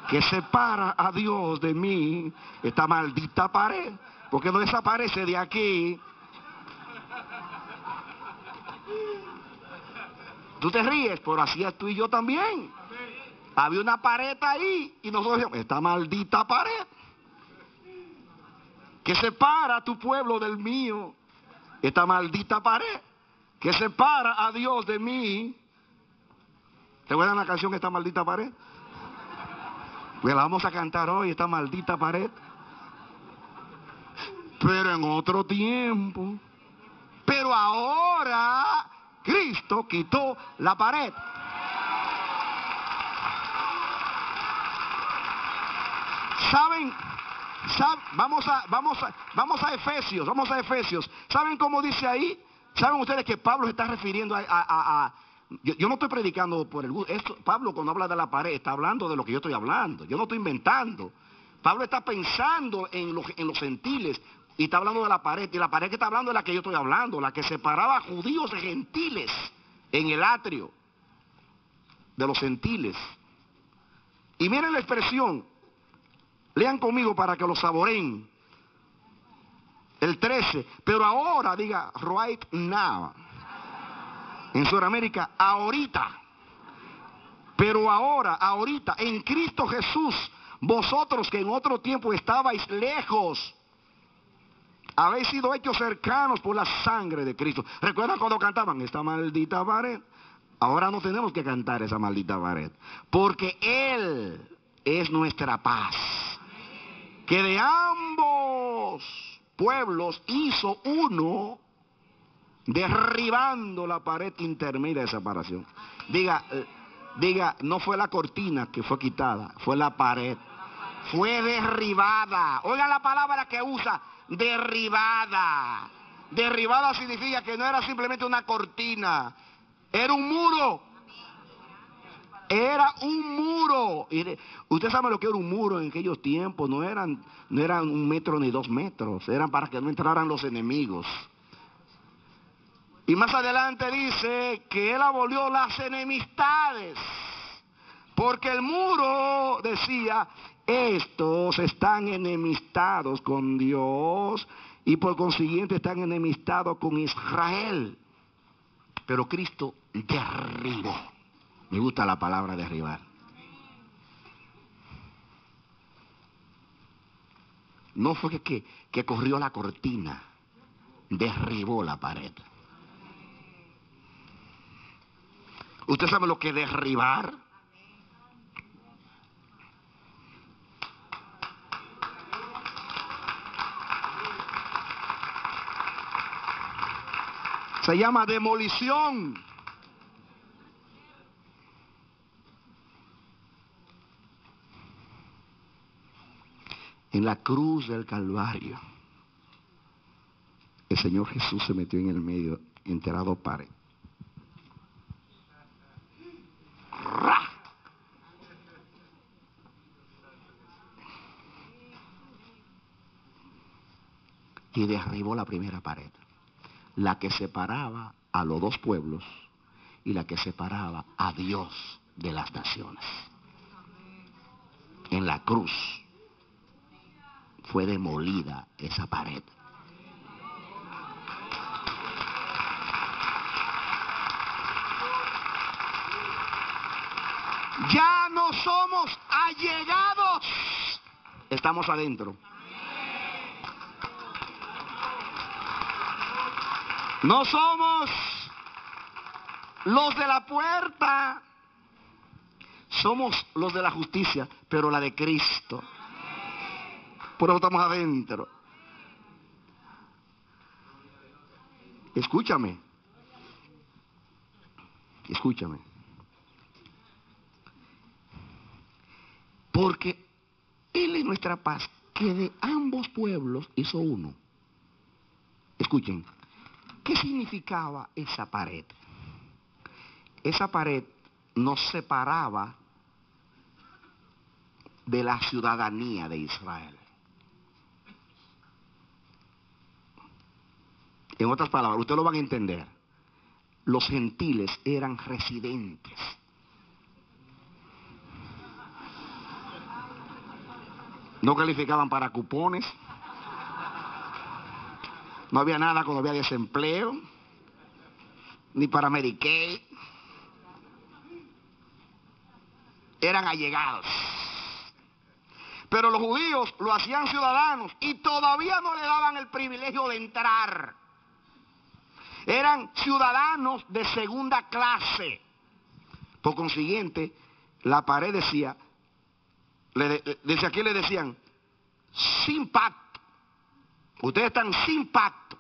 que separa a Dios de mí, esta maldita pared, porque no desaparece de aquí. Tú te ríes, pero así es tú y yo también. Había una pared ahí y nosotros decíamos, esta maldita pared que separa a tu pueblo del mío, esta maldita pared que separa a Dios de mí. ¿Te acuerdan la canción Esta maldita pared? Pues la vamos a cantar hoy, esta maldita pared. Pero en otro tiempo. Pero ahora Cristo quitó la pared. ¿Saben? Vamos a Efesios. ¿Saben cómo dice ahí? ¿Saben ustedes que Pablo se está refiriendo yo no estoy predicando por el gusto. Pablo cuando habla de la pared está hablando de lo que yo estoy hablando. Yo no estoy inventando. Pablo está pensando en los gentiles y está hablando de la pared. Y la pared que está hablando es la que yo estoy hablando, la que separaba a judíos de gentiles en el atrio de los gentiles. Y miren la expresión. Lean conmigo para que lo saboreen. El 13. Pero ahora, diga, right now. En Sudamérica, ahorita. Pero ahora, ahorita, en Cristo Jesús, vosotros que en otro tiempo estabais lejos, habéis sido hechos cercanos por la sangre de Cristo. ¿Recuerdan cuando cantaban esta maldita pared? Ahora no tenemos que cantar esa maldita pared, porque Él es nuestra paz, que de ambos pueblos hizo uno, derribando la pared intermedia de separación. Diga, no fue la cortina que fue quitada, fue la pared. Fue derribada. Oigan la palabra que usa, derribada. Derribada significa que no era simplemente una cortina, era un muro. Era un muro. Usted sabe lo que era un muro en aquellos tiempos. No eran 1 metro ni 2 metros. Eran para que no entraran los enemigos. Y más adelante dice que Él abolió las enemistades. Porque el muro decía, estos están enemistados con Dios y por consiguiente están enemistados con Israel. Pero Cristo derribó. Me gusta la palabra derribar. No fue que corrió la cortina, derribó la pared. ¿Usted sabe lo que es derribar? Se llama demolición. En la cruz del Calvario, el Señor Jesús se metió en el medio, enterrado pared. Y derribó la primera pared, la que separaba a los dos pueblos y la que separaba a Dios de las naciones. En la cruz fue demolida esa pared. Ya no somos allegados, estamos adentro. No somos los de la puerta, somos los de la justicia, pero la de Cristo. Por eso estamos adentro. Escúchame. Porque Él es nuestra paz, que de ambos pueblos hizo uno. Escuchen, ¿qué significaba esa pared? Esa pared nos separaba de la ciudadanía de Israel. En otras palabras, ustedes lo van a entender. Los gentiles eran residentes. No calificaban para cupones. No había nada cuando había desempleo. Ni para Medicaid. Eran allegados. Pero los judíos lo hacían ciudadanos y todavía no le daban el privilegio de entrar. Eran ciudadanos de segunda clase. Por consiguiente, la pared decía, desde aquí le decían, sin pacto. Ustedes están sin pacto,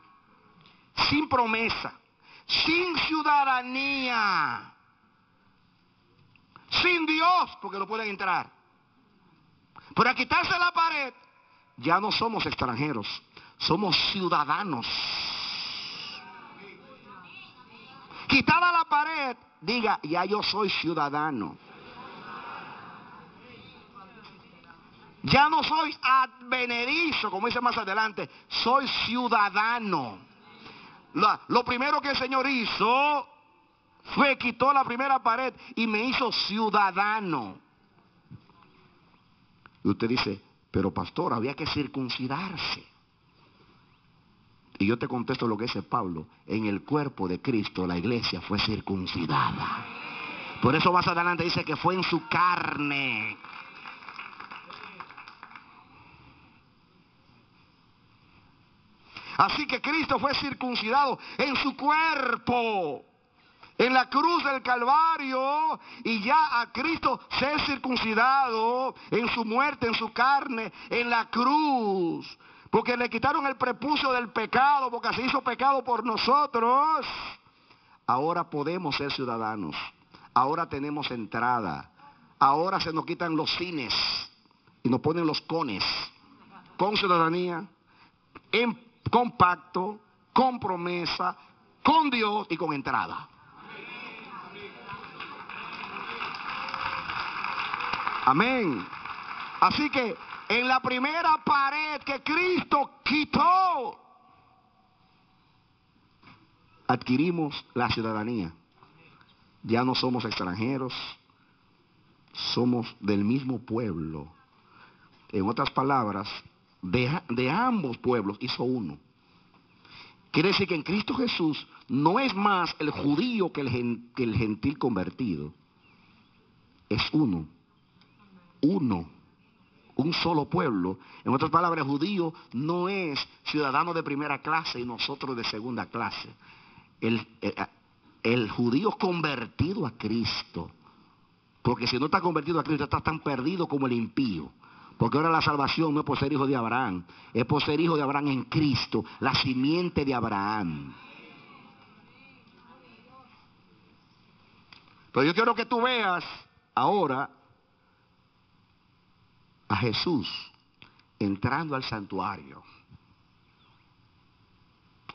sin promesa, sin ciudadanía, sin Dios, porque no pueden entrar. Pero al quitarse la pared, ya no somos extranjeros, somos ciudadanos. Quitada la pared, diga, ya yo soy ciudadano. Ya no soy advenedizo, como dice más adelante, soy ciudadano. Lo primero que el Señor hizo fue quitó la primera pared y me hizo ciudadano. Y usted dice, pero pastor, había que circuncidarse. Y yo te contesto lo que dice Pablo, en el cuerpo de Cristo la iglesia fue circuncidada. Por eso más adelante dice que fue en su carne. Así que Cristo fue circuncidado en su cuerpo, en la cruz del Calvario, y ya a Cristo ser circuncidado en su muerte, en su carne, en la cruz, porque le quitaron el prepucio del pecado, porque se hizo pecado por nosotros. Ahora podemos ser ciudadanos, ahora tenemos entrada, ahora se nos quitan los cines y nos ponen los cones, con ciudadanía, con pacto, con promesa, con Dios y con entrada. Amén. Así que en la primera pared que Cristo quitó, adquirimos la ciudadanía. Ya no somos extranjeros, somos del mismo pueblo. En otras palabras, de ambos pueblos hizo uno. Quiere decir que en Cristo Jesús no es más el judío que el gentil convertido. Es uno. Un solo pueblo. En otras palabras, el judío no es ciudadano de primera clase y nosotros de segunda clase. El judío convertido a Cristo. Porque si no está convertido a Cristo, está tan perdido como el impío. Porque ahora la salvación no es por ser hijo de Abraham, es por ser hijo de Abraham en Cristo, la simiente de Abraham. Pero yo quiero que tú veas ahora a Jesús entrando al santuario.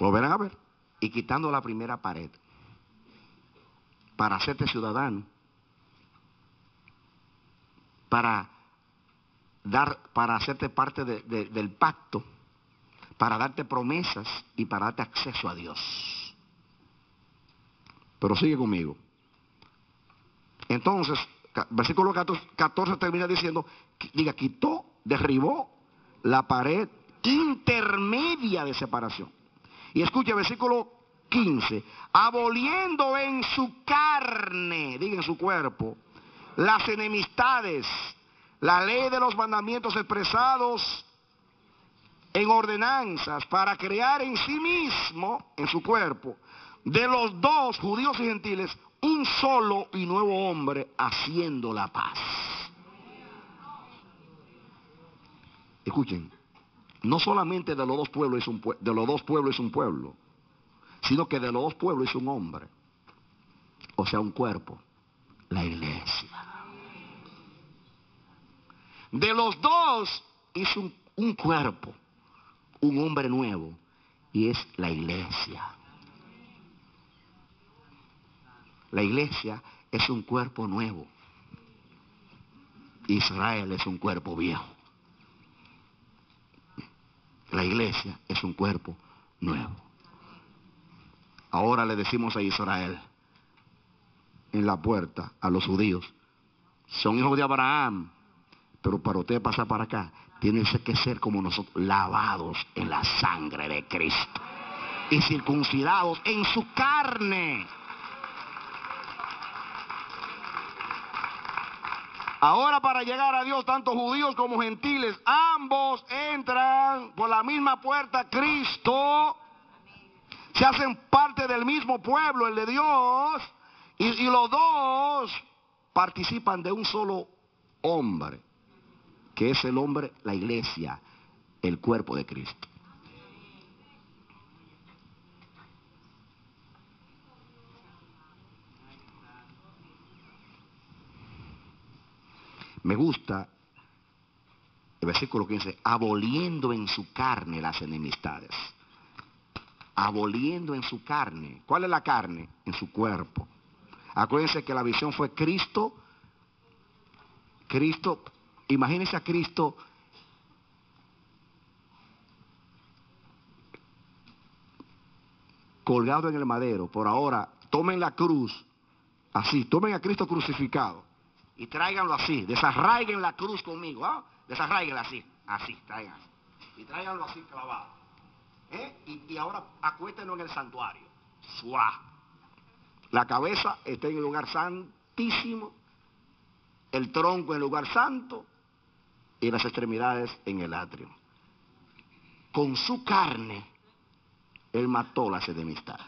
Lo verán a ver. Y quitando la primera pared para hacerte ciudadano, para hacerte parte del pacto, para darte promesas y para darte acceso a Dios. Pero sigue conmigo. Entonces, versículo 14 termina diciendo, quitó, derribó la pared intermedia de separación. Y escuche, versículo 15, aboliendo en su carne, diga en su cuerpo, las enemistades, la ley de los mandamientos expresados en ordenanzas, para crear en sí mismo, en su cuerpo, de los dos, judíos y gentiles, un solo y nuevo hombre, haciendo la paz. Escuchen, no solamente de los dos pueblos es un pueblo, sino que de los dos pueblos es un hombre, o sea, un cuerpo, la iglesia. De los dos hizo un cuerpo, un hombre nuevo, y es la iglesia. La iglesia es un cuerpo nuevo. Israel es un cuerpo viejo. La iglesia es un cuerpo nuevo. Ahora le decimos a Israel en la puerta, a los judíos, son hijos de Abraham, pero para usted pasar para acá, tienen que ser como nosotros, lavados en la sangre de Cristo y circuncidados en su carne. Ahora para llegar a Dios, tanto judíos como gentiles, ambos entran por la misma puerta, Cristo. Se hacen parte del mismo pueblo, el de Dios, y los dos participan de un solo hombre, que es el hombre, la iglesia, el cuerpo de Cristo. Me gusta el versículo 15, aboliendo en su carne las enemistades. Aboliendo en su carne. ¿Cuál es la carne? En su cuerpo. Acuérdense que la visión fue Cristo. Imagínense a Cristo colgado en el madero. Por ahora, tomen la cruz, así, tomen a Cristo crucificado y tráiganlo así, desarraiguen la cruz conmigo, ¿ah? Desarraíguenla así, traigan. Y tráiganlo así clavado. Y ahora acuéstenlo en el santuario. ¡Suá! La cabeza está en el lugar santísimo, el tronco en el lugar santo y las extremidades en el atrio. Con su carne, Él mató las enemistades.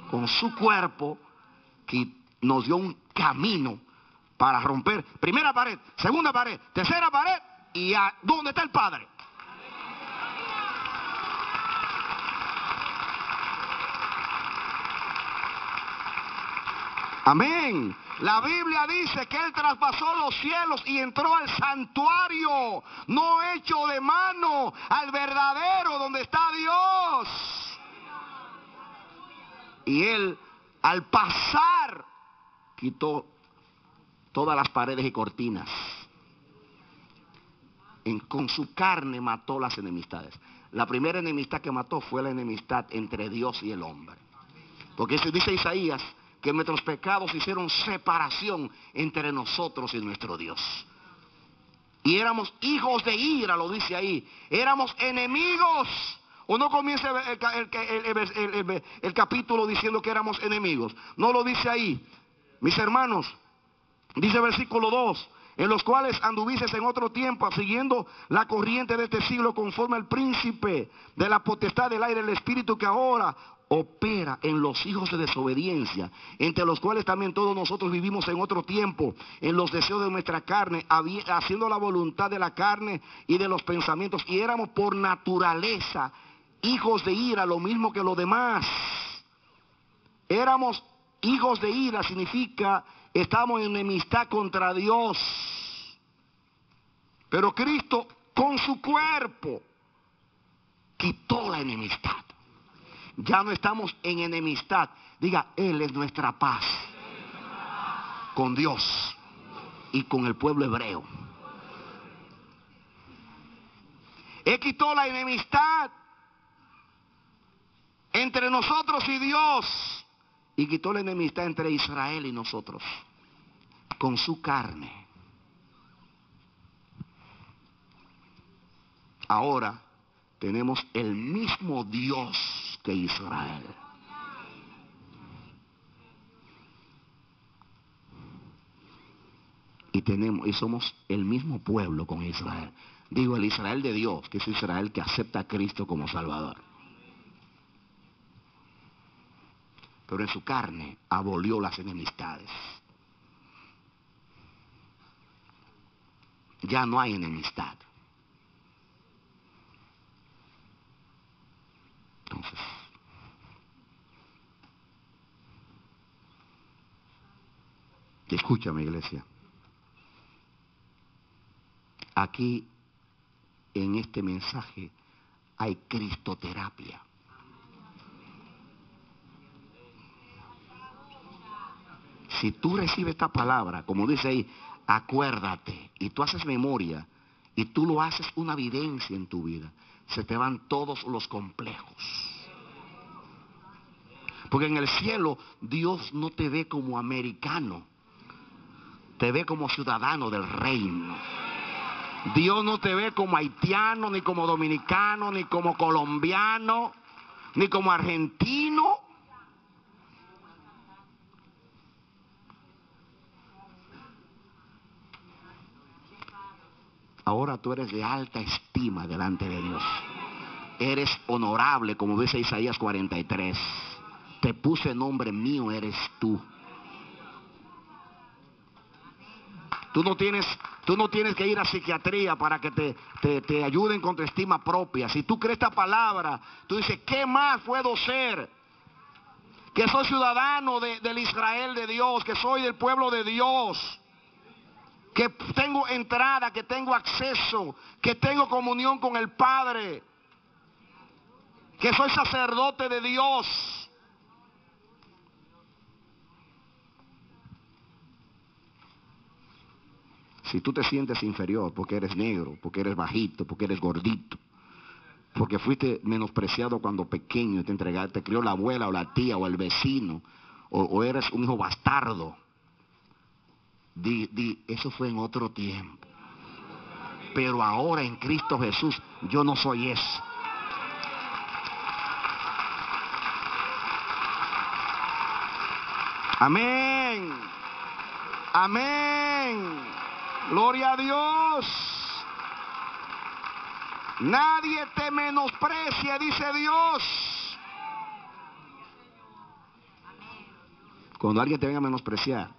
Con su cuerpo, que nos dio un camino para romper primera pared, segunda pared, tercera pared, y a ¿dónde está el Padre? Amén. La Biblia dice que Él traspasó los cielos y entró al santuario, no hecho de mano, al verdadero donde está Dios. Y Él, al pasar, quitó todas las paredes y cortinas. Con su carne mató las enemistades. La primera enemistad que mató fue la enemistad entre Dios y el hombre. Porque dice Isaías que nuestros pecados hicieron separación entre nosotros y nuestro Dios. Y éramos hijos de ira, lo dice ahí. Éramos enemigos. O no comienza el capítulo diciendo que éramos enemigos. No lo dice ahí. Mis hermanos, dice el versículo 2. En los cuales anduvices en otro tiempo, siguiendo la corriente de este siglo, conforme al príncipe de la potestad del aire, el espíritu que ahora opera en los hijos de desobediencia, entre los cuales también todos nosotros vivimos en otro tiempo, en los deseos de nuestra carne, haciendo la voluntad de la carne y de los pensamientos, y éramos por naturaleza hijos de ira, lo mismo que los demás. Éramos hijos de ira, significa estamos en enemistad contra Dios. Pero Cristo con su cuerpo quitó la enemistad. Ya no estamos en enemistad. Diga, Él es nuestra paz con Dios y con el pueblo hebreo. Él quitó la enemistad entre nosotros y Dios. Y quitó la enemistad entre Israel y nosotros. Con su carne. Ahora tenemos el mismo Dios que Israel. Y somos el mismo pueblo con Israel. Digo, el Israel de Dios, que es Israel que acepta a Cristo como Salvador. Pero en su carne abolió las enemistades. Ya no hay enemistad. Entonces, escúchame, iglesia. aquí en este mensaje hay cristoterapia. Si tú recibes esta palabra, como dice ahí, acuérdate, y tú haces memoria, y tú lo haces una evidencia en tu vida, se te van todos los complejos. Porque en el cielo Dios no te ve como americano, te ve como ciudadano del reino. Dios no te ve como haitiano, ni como dominicano, ni como colombiano, ni como argentino. Ahora tú eres de alta estima delante de Dios. Eres honorable, como dice Isaías 43. Te puse nombre mío, eres tú. Tú no tienes que ir a psiquiatría para que te ayuden con tu estima propia. Si tú crees esta palabra, tú dices, ¿qué más puedo ser? Que soy ciudadano del Israel de Dios, que soy del pueblo de Dios, que tengo entrada, que tengo acceso, que tengo comunión con el Padre, que soy sacerdote de Dios. Si tú te sientes inferior porque eres negro, porque eres bajito, porque eres gordito, porque fuiste menospreciado cuando pequeño y te crió la abuela o la tía o el vecino, o eres un hijo bastardo, eso fue en otro tiempo. Pero ahora en Cristo Jesús yo no soy eso. Amén. Amén. Gloria a Dios. Nadie te menosprecia, dice Dios. Cuando alguien te venga a menospreciar,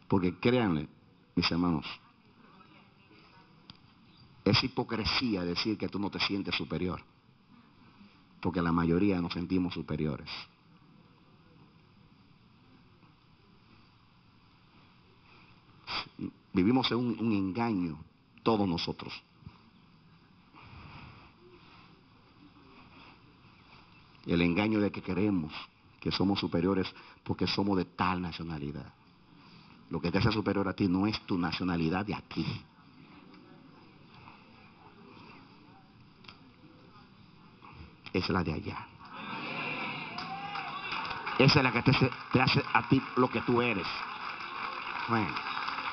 porque créanle, mis hermanos, es hipocresía decir que tú no te sientes superior, porque la mayoría nos sentimos superiores. Vivimos en un engaño, todos nosotros. El engaño de que creemos que somos superiores porque somos de tal nacionalidad. Lo que te hace superior a ti no es tu nacionalidad de aquí. Es la de allá. Esa es la que te hace a ti lo que tú eres. Bueno,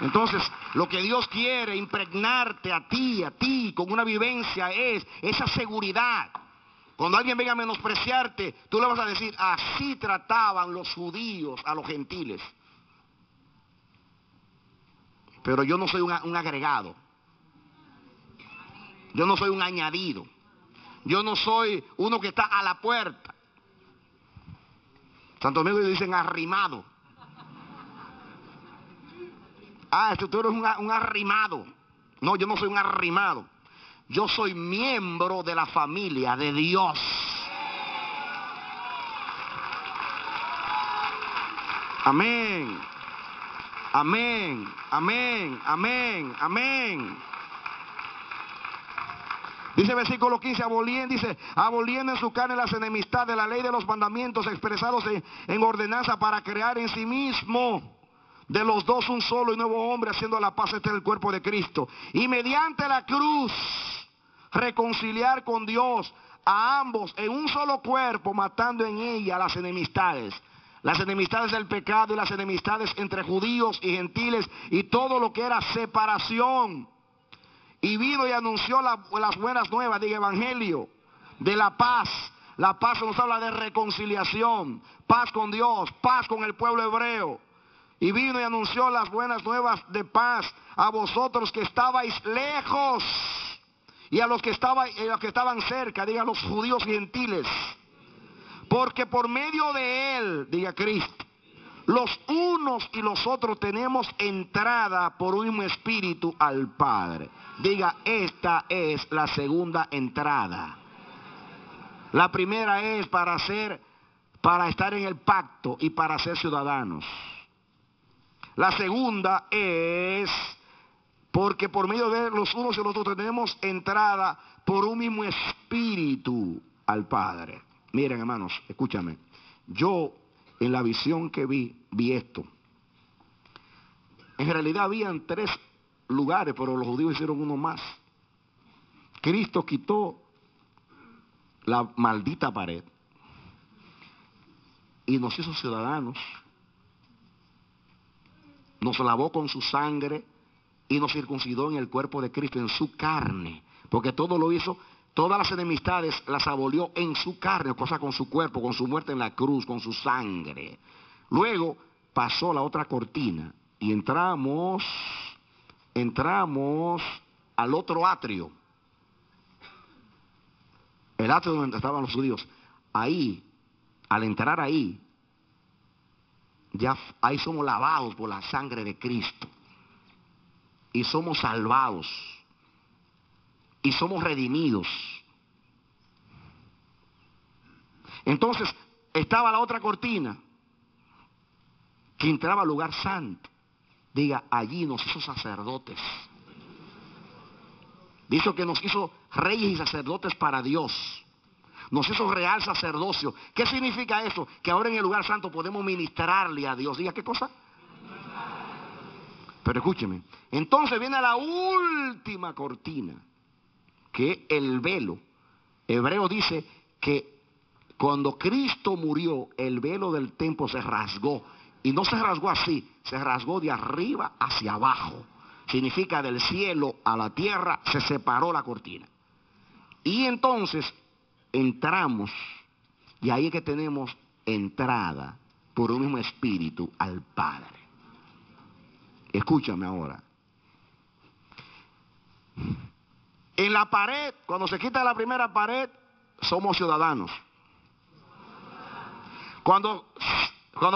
entonces lo que Dios quiere impregnarte a ti, con una vivencia es esa seguridad. Cuando alguien venga a menospreciarte, tú le vas a decir, así trataban los judíos a los gentiles. Pero yo no soy un agregado. Yo no soy un añadido. Yo no soy uno que está a la puerta. Santo Domingo dicen arrimado. Tú eres un arrimado. No, yo no soy un arrimado. Yo soy miembro de la familia de Dios. Amén. Amén. Amén. Amén. Amén. Dice versículo 15, aboliendo en su carne las enemistades de la ley de los mandamientos expresados en ordenanza para crear en sí mismo de los dos un solo y nuevo hombre, haciendo la paz entre el cuerpo de Cristo. Y mediante la cruz reconciliar con Dios a ambos en un solo cuerpo, matando en ella las enemistades. Las enemistades del pecado y las enemistades entre judíos y gentiles y todo lo que era separación. Y vino y anunció las buenas nuevas, diga evangelio, de la paz. La paz nos habla de reconciliación, paz con Dios, paz con el pueblo hebreo. Y vino y anunció las buenas nuevas de paz a vosotros que estabais lejos y a los que estaban cerca, diga los judíos y gentiles. Porque por medio de él, diga Cristo, los unos y los otros tenemos entrada por un mismo espíritu al Padre. Diga, esta es la segunda entrada. La primera es para estar en el pacto y para ser ciudadanos. La segunda es Porque por medio de los unos y los otros tenemos entrada por un mismo espíritu al Padre. Miren, hermanos, escúchame. Yo en la visión que vi esto. En realidad habían 3 lugares, pero los judíos hicieron uno más. Cristo quitó la maldita pared y nos hizo ciudadanos. Nos lavó con su sangre y nos circuncidó en el cuerpo de Cristo, en su carne. Porque todo lo hizo, todas las enemistades las abolió en su carne, cosa con su cuerpo, con su muerte en la cruz, con su sangre. Luego pasó la otra cortina y entramos al otro atrio. El atrio donde estaban los judíos. Ahí, al entrar ahí, ya ahí somos lavados por la sangre de Cristo. Y somos salvados. Y somos redimidos. Entonces, estaba la otra cortina que entraba al lugar santo. Diga, allí nos hizo sacerdotes. Dice que nos hizo reyes y sacerdotes para Dios. Nos hizo real sacerdocio. ¿Qué significa eso? Que ahora en el lugar santo podemos ministrarle a Dios. Diga, ¿qué cosa? Pero escúcheme. Entonces viene la última cortina, que es el velo. Hebreo dice que cuando Cristo murió, el velo del templo se rasgó. Y no se rasgó así, se rasgó de arriba hacia abajo. Significa del cielo a la tierra se separó la cortina. Y entonces entramos, y ahí es que tenemos entrada por un mismo espíritu al Padre. Escúchame ahora. En la pared, cuando se quita la primera pared, somos ciudadanos. Cuando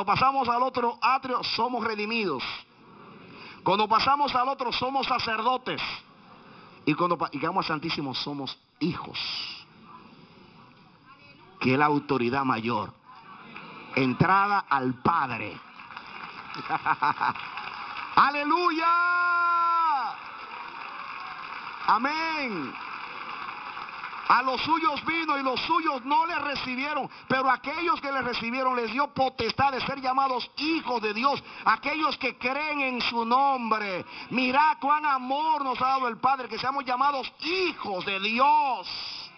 pasamos al otro atrio, somos redimidos. Cuando pasamos al otro, somos sacerdotes. Y cuando llegamos al Santísimo, somos hijos. Que es la autoridad mayor. Entrada al Padre. ¡Aleluya! Amén. A los suyos vino y los suyos no le recibieron, pero aquellos que le recibieron les dio potestad de ser llamados hijos de Dios, aquellos que creen en su nombre. Mirad cuán amor nos ha dado el Padre, que seamos llamados hijos de Dios.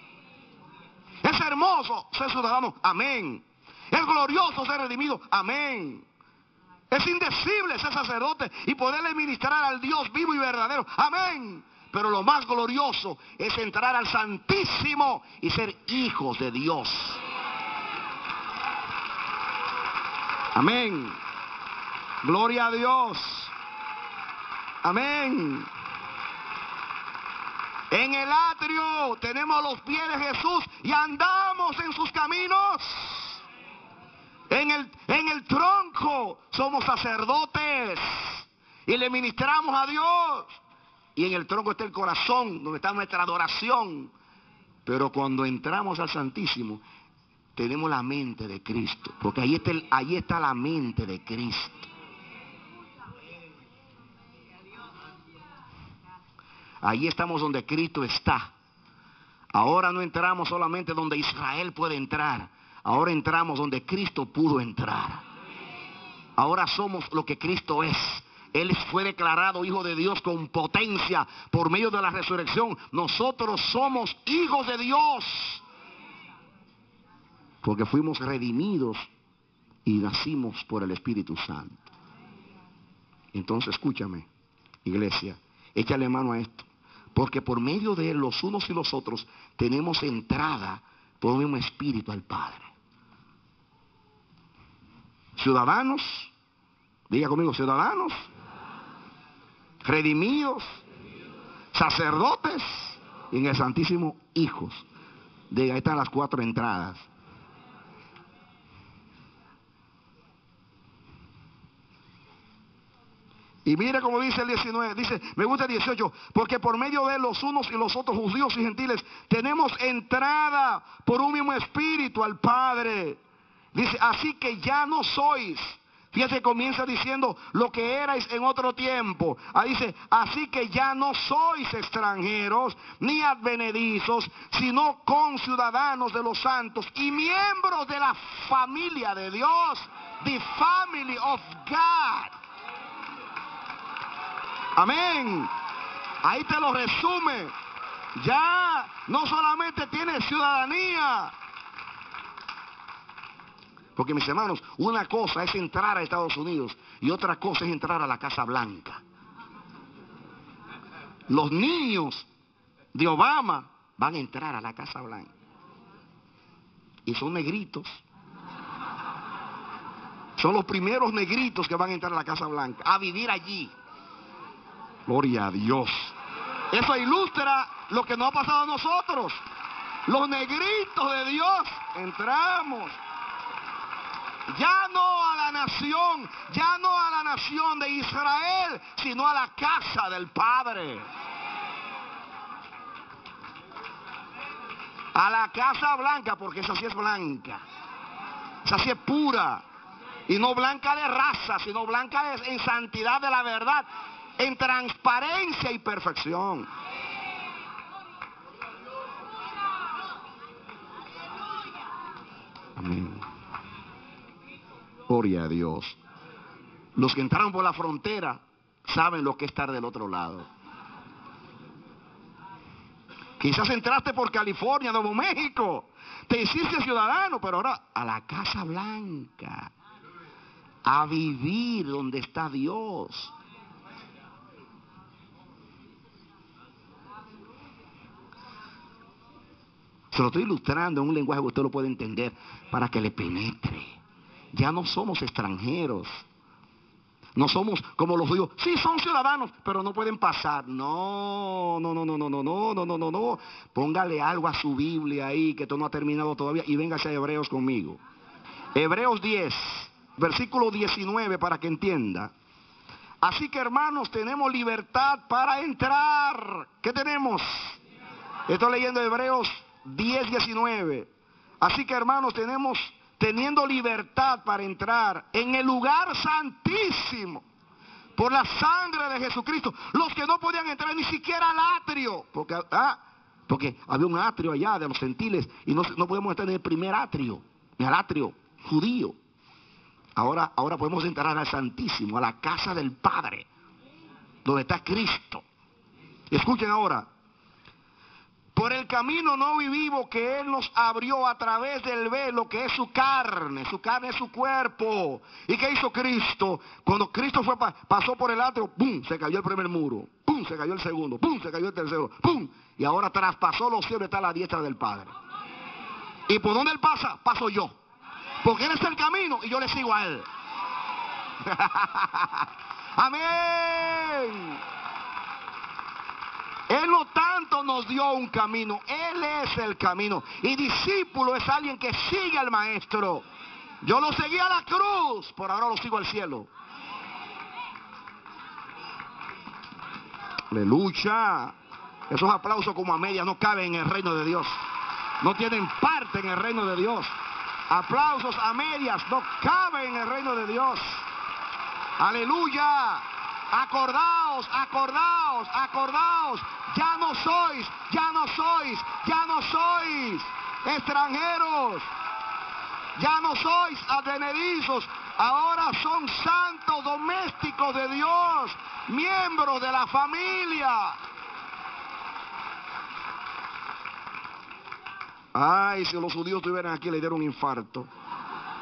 Es hermoso ser ciudadano, amén. Es glorioso ser redimido, amén. Es indecible ser sacerdote y poderle ministrar al Dios vivo y verdadero, amén. Pero lo más glorioso es entrar al Santísimo y ser hijos de Dios. Amén. Gloria a Dios. Amén. En el atrio tenemos los pies de Jesús y andamos en sus caminos. En el tronco somos sacerdotes y le ministramos a Dios. Y en el tronco está el corazón, donde está nuestra adoración. Pero cuando entramos al Santísimo, tenemos la mente de Cristo. Porque ahí está la mente de Cristo. Ahí estamos donde Cristo está. Ahora no entramos solamente donde Israel puede entrar. Ahora entramos donde Cristo pudo entrar. Ahora somos lo que Cristo es. Él fue declarado hijo de Dios con potencia por medio de la resurrección. Nosotros somos hijos de Dios. Porque fuimos redimidos y nacimos por el Espíritu Santo. Entonces escúchame, iglesia, échale mano a esto. Porque por medio de él, los unos y los otros, tenemos entrada por un mismo Espíritu al Padre. Ciudadanos, diga conmigo, ciudadanos, redimidos, sacerdotes y en el Santísimo hijos. Diga, ahí están las 4 entradas. Y mire como dice el 19, dice, me gusta el 18, porque por medio de los unos y los otros, judíos y gentiles, tenemos entrada por un mismo espíritu al Padre. Dice, así que ya no sois, Fíjate, comienza diciendo lo que erais en otro tiempo. Ahí dice, así que ya no sois extranjeros ni advenedizos, sino conciudadanos de los santos y miembros de la familia de Dios. The family of God. Amén. Ahí te lo resume. Ya no solamente tienes ciudadanía. Porque mis hermanos, una cosa es entrar a Estados Unidos y otra cosa es entrar a la Casa Blanca. Los niños de Obama van a entrar a la Casa Blanca. Y son negritos. Son los primeros negritos que van a entrar a la Casa Blanca, a vivir allí. Gloria a Dios. Eso ilustra lo que nos ha pasado a nosotros. Los negritos de Dios entramos. Ya no a la nación, ya no a la nación de Israel, sino a la casa del Padre. A la Casa Blanca, porque esa sí es blanca. Esa sí es pura. Y no blanca de raza, sino blanca en santidad de la verdad, en transparencia y perfección. Amén. Gloria a Dios. Los que entraron por la frontera saben lo que es estar del otro lado. Quizás entraste por California, Nuevo México, te hiciste ciudadano, pero ahora a la Casa Blanca, a vivir donde está Dios. Se lo estoy ilustrando en un lenguaje que usted lo puede entender para que le penetre. Ya no somos extranjeros. No somos como los judíos. Sí, son ciudadanos, pero no pueden pasar. No. Póngale algo a su Biblia ahí, que esto no ha terminado todavía. Y véngase a Hebreos conmigo. Hebreos 10, versículo 19, para que entienda. Así que, hermanos, tenemos libertad para entrar. ¿Qué tenemos? Estoy leyendo Hebreos 10, 19. Así que, hermanos, teniendo libertad para entrar en el lugar santísimo por la sangre de Jesucristo. Los que no podían entrar ni siquiera al atrio, porque había un atrio allá de los gentiles y no podemos estar en el primer atrio, en el atrio judío. Ahora podemos entrar al santísimo, a la casa del Padre, donde está Cristo. Escuchen ahora. Por el camino nuevo y vivo que Él nos abrió a través del velo, que es su carne es su cuerpo. ¿Y qué hizo Cristo? Cuando Cristo pasó por el atrio, ¡pum!, se cayó el primer muro, ¡pum!, se cayó el segundo, ¡pum!, se cayó el tercero, ¡pum!, y ahora traspasó los cielos y está a la diestra del Padre. ¿Y por dónde Él pasa? Paso yo. Porque Él está el camino y yo le sigo a Él. Amén. Él no tanto nos dio un camino, Él es el camino. Y discípulo es alguien que sigue al Maestro. Yo lo seguí a la cruz, por ahora lo sigo al cielo. Aleluya. Esos aplausos como a medias no caben en el reino de Dios. No tienen parte en el reino de Dios. Aplausos a medias no caben en el reino de Dios. Aleluya. Acordaos. Ya no sois extranjeros. Ya no sois advenedizos. Ahora son santos domésticos de Dios, miembros de la familia. Ay, si los judíos estuvieran aquí le dieron un infarto.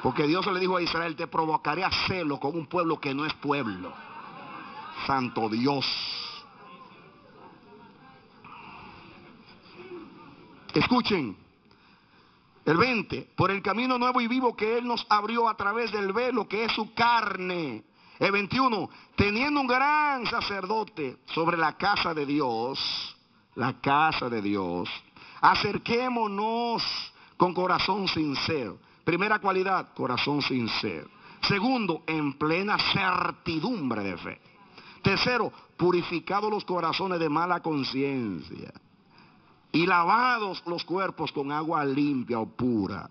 Porque Dios le dijo a Israel, te provocaré a celo con un pueblo que no es pueblo. Santo Dios. Escuchen. El 20. Por el camino nuevo y vivo que Él nos abrió a través del velo, que es su carne. El 21. Teniendo un gran sacerdote sobre la casa de Dios. La casa de Dios. Acerquémonos con corazón sincero. Primera cualidad, corazón sincero. Segundo, en plena certidumbre de fe. Tercero, purificados los corazones de mala conciencia y lavados los cuerpos con agua limpia o pura.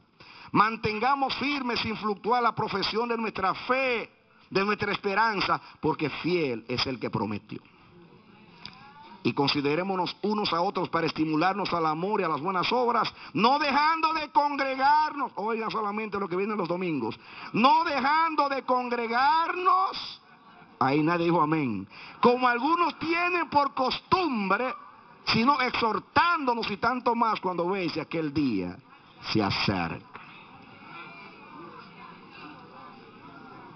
Mantengamos firme sin fluctuar la profesión de nuestra fe, de nuestra esperanza, porque fiel es el que prometió. Y considerémonos unos a otros para estimularnos al amor y a las buenas obras, no dejando de congregarnos. Oigan solamente lo que viene los domingos. No dejando de congregarnos. Ahí nadie dijo amén. Como algunos tienen por costumbre, sino exhortándonos, y tanto más cuando veis que aquel día se acerca.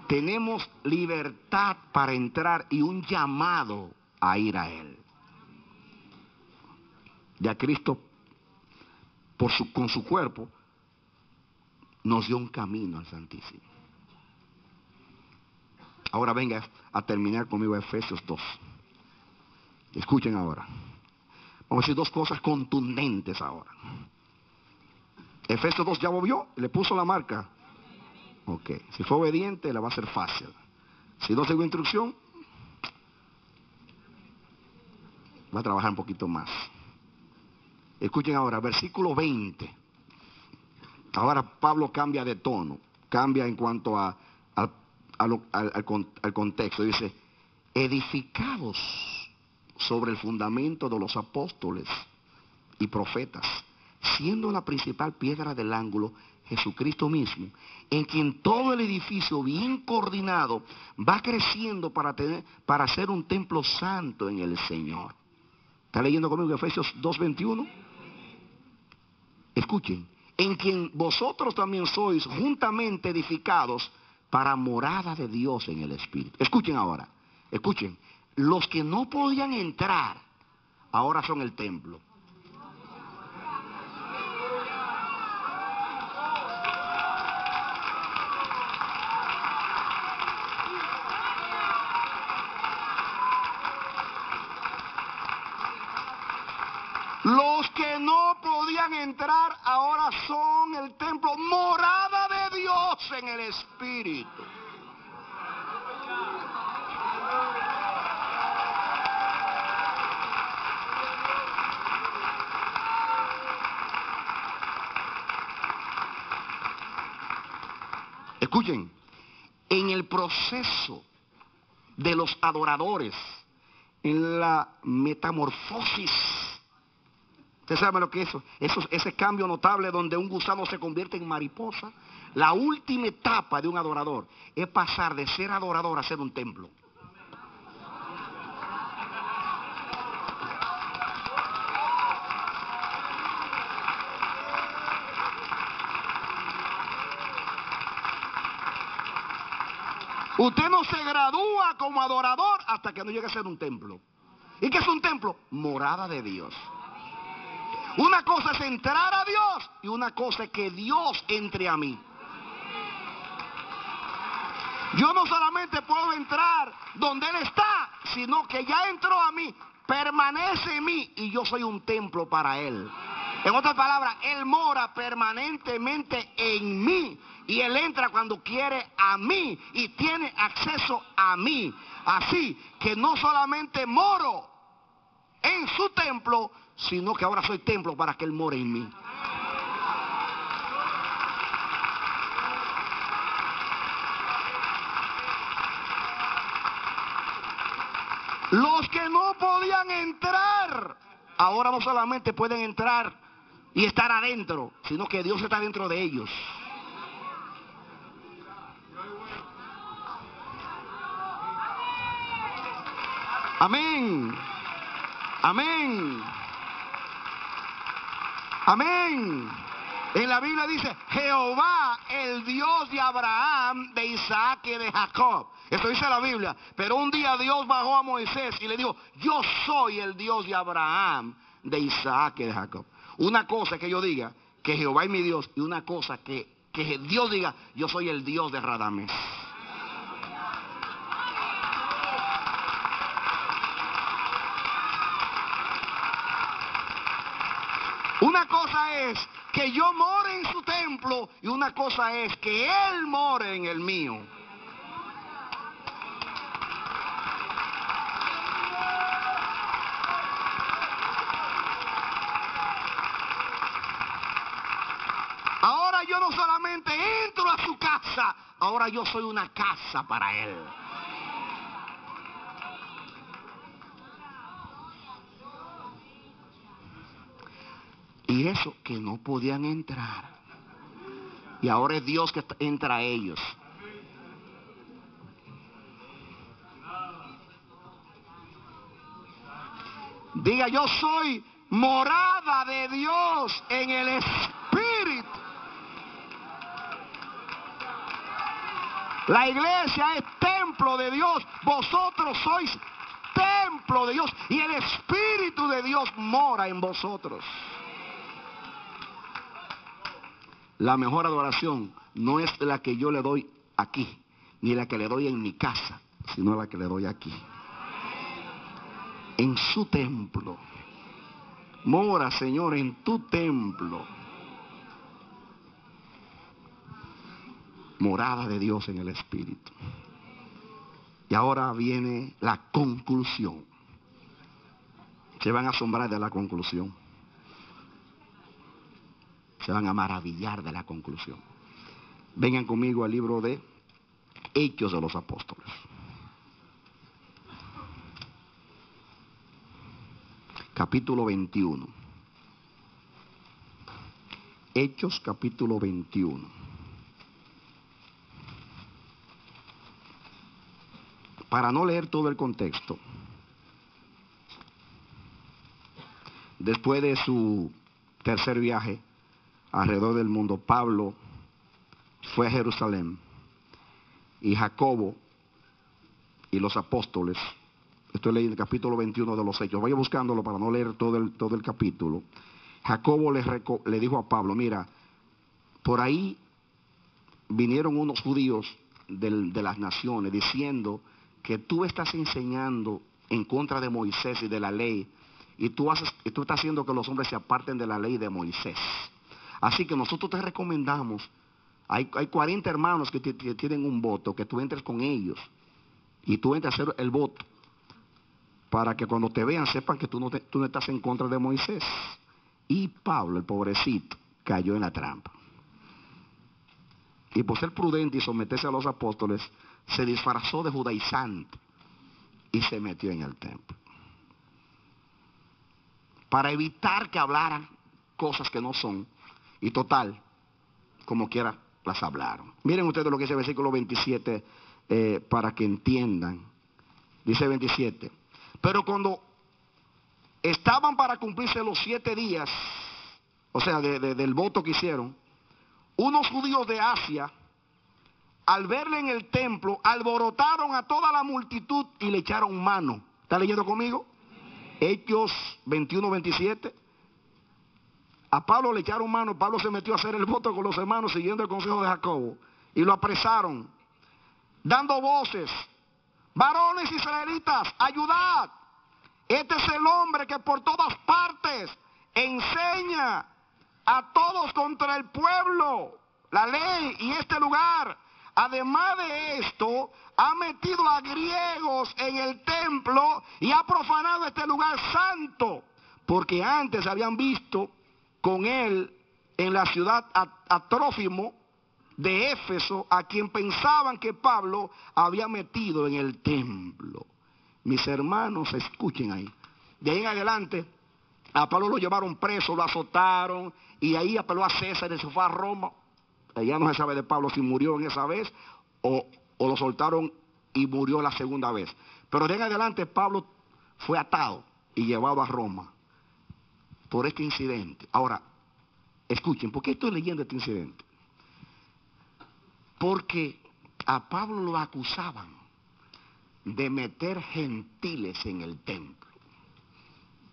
Tenemos libertad para entrar y un llamado a ir a Él. Ya Cristo, con su cuerpo, nos dio un camino al Santísimo. Ahora venga a terminar conmigo Efesios 2. Escuchen ahora. Vamos a decir dos cosas contundentes ahora. Efesios 2 ya lo vio, le puso la marca. Ok, si fue obediente le va a ser fácil. Si no siguió instrucción, va a trabajar un poquito más. Escuchen ahora, versículo 20. Ahora Pablo cambia de tono, cambia en cuanto al contexto. Dice, edificados sobre el fundamento de los apóstoles y profetas, siendo la principal piedra del ángulo Jesucristo mismo, en quien todo el edificio bien coordinado va creciendo para ser un templo santo en el Señor. ¿Está leyendo conmigo Efesios 2:21? Escuchen, en quien vosotros también sois juntamente edificados para morada de Dios en el Espíritu. Escuchen ahora, escuchen, los que no podían entrar, ahora son el templo. Los que no podían entrar ahora son el templo, morada de Dios en el Espíritu. Escuchen, en el proceso de los adoradores, en la metamorfosis, ¿usted sabe lo que es eso? Ese cambio notable donde un gusano se convierte en mariposa. La última etapa de un adorador es pasar de ser adorador a ser un templo. Usted no se gradúa como adorador hasta que no llegue a ser un templo. ¿Y qué es un templo? Morada de Dios. Una cosa es entrar a Dios y una cosa es que Dios entre a mí. Yo no solamente puedo entrar donde Él está, sino que ya entró a mí, permanece en mí y yo soy un templo para Él. En otras palabras, Él mora permanentemente en mí y Él entra cuando quiere a mí y tiene acceso a mí. Así que no solamente moro en su templo, sino que ahora soy templo para que Él more en mí. Los que no podían entrar, ahora no solamente pueden entrar y estar adentro, sino que Dios está dentro de ellos. Amén. Amén. Amén. En la Biblia dice, Jehová, el Dios de Abraham, de Isaac y de Jacob. Esto dice la Biblia. Pero un día Dios bajó a Moisés y le dijo, yo soy el Dios de Abraham, de Isaac y de Jacob. Una cosa es que yo diga que Jehová es mi Dios, y una cosa que Dios diga, yo soy el Dios de Radamés. Una cosa es que yo more en su templo y una cosa es que Él more en el mío. Ahora yo no solamente entro a su casa, ahora yo soy una casa para Él. Y eso que no podían entrar. Y ahora es Dios que entra a ellos. Diga, yo soy morada de Dios en el Espíritu. La iglesia es templo de Dios. Vosotros sois templo de Dios. Y el Espíritu de Dios mora en vosotros. La mejor adoración no es la que yo le doy aquí, ni la que le doy en mi casa, sino la que le doy aquí. En su templo. Mora, Señor, en tu templo. Morada de Dios en el Espíritu. Y ahora viene la conclusión. Se van a asombrar de la conclusión. Se van a maravillar de la conclusión. Vengan conmigo al libro de Hechos de los Apóstoles. Capítulo 21. Hechos capítulo 21. Para no leer todo el contexto, después de su tercer viaje alrededor del mundo, Pablo fue a Jerusalén y Jacobo y los apóstoles. Estoy leyendo el capítulo 21 de los Hechos. Vaya buscándolo para no leer todo el capítulo. Jacobo le dijo a Pablo, mira, por ahí vinieron unos judíos de las naciones diciendo que tú estás enseñando en contra de Moisés y de la ley, y tú estás haciendo que los hombres se aparten de la ley de Moisés. Así que nosotros te recomendamos, hay 40 hermanos que tienen un voto, que tú entres con ellos y tú entres a hacer el voto para que cuando te vean sepan que tú no estás en contra de Moisés. Y Pablo, el pobrecito, cayó en la trampa. Y por ser prudente y someterse a los apóstoles, se disfrazó de judaizante y se metió en el templo. Para evitar que hablaran cosas que no son. Y total, como quiera, las hablaron. Miren ustedes lo que dice el versículo 27 para que entiendan. Dice 27. Pero cuando estaban para cumplirse los 7 días, o sea, del voto que hicieron, unos judíos de Asia, al verle en el templo, alborotaron a toda la multitud y le echaron mano. ¿Está leyendo conmigo? Hechos 21, 27. A Pablo le echaron mano. Pablo se metió a hacer el voto con los hermanos siguiendo el consejo de Jacobo. Y lo apresaron, dando voces. Varones israelitas, ayudad. Este es el hombre que por todas partes enseña a todos contra el pueblo, la ley y este lugar. Además de esto, ha metido a griegos en el templo y ha profanado este lugar santo, porque antes habían visto con él en la ciudad a Trófimo de Éfeso, a quien pensaban que Pablo había metido en el templo. Mis hermanos, escuchen ahí. De ahí en adelante, a Pablo lo llevaron preso, lo azotaron, y ahí apeló a César y se fue a Roma. Ya no se sabe de Pablo si murió en esa vez o lo soltaron y murió la segunda vez. Pero de ahí en adelante Pablo fue atado y llevado a Roma por este incidente. Ahora, escuchen, ¿por qué estoy leyendo este incidente? Porque a Pablo lo acusaban de meter gentiles en el templo.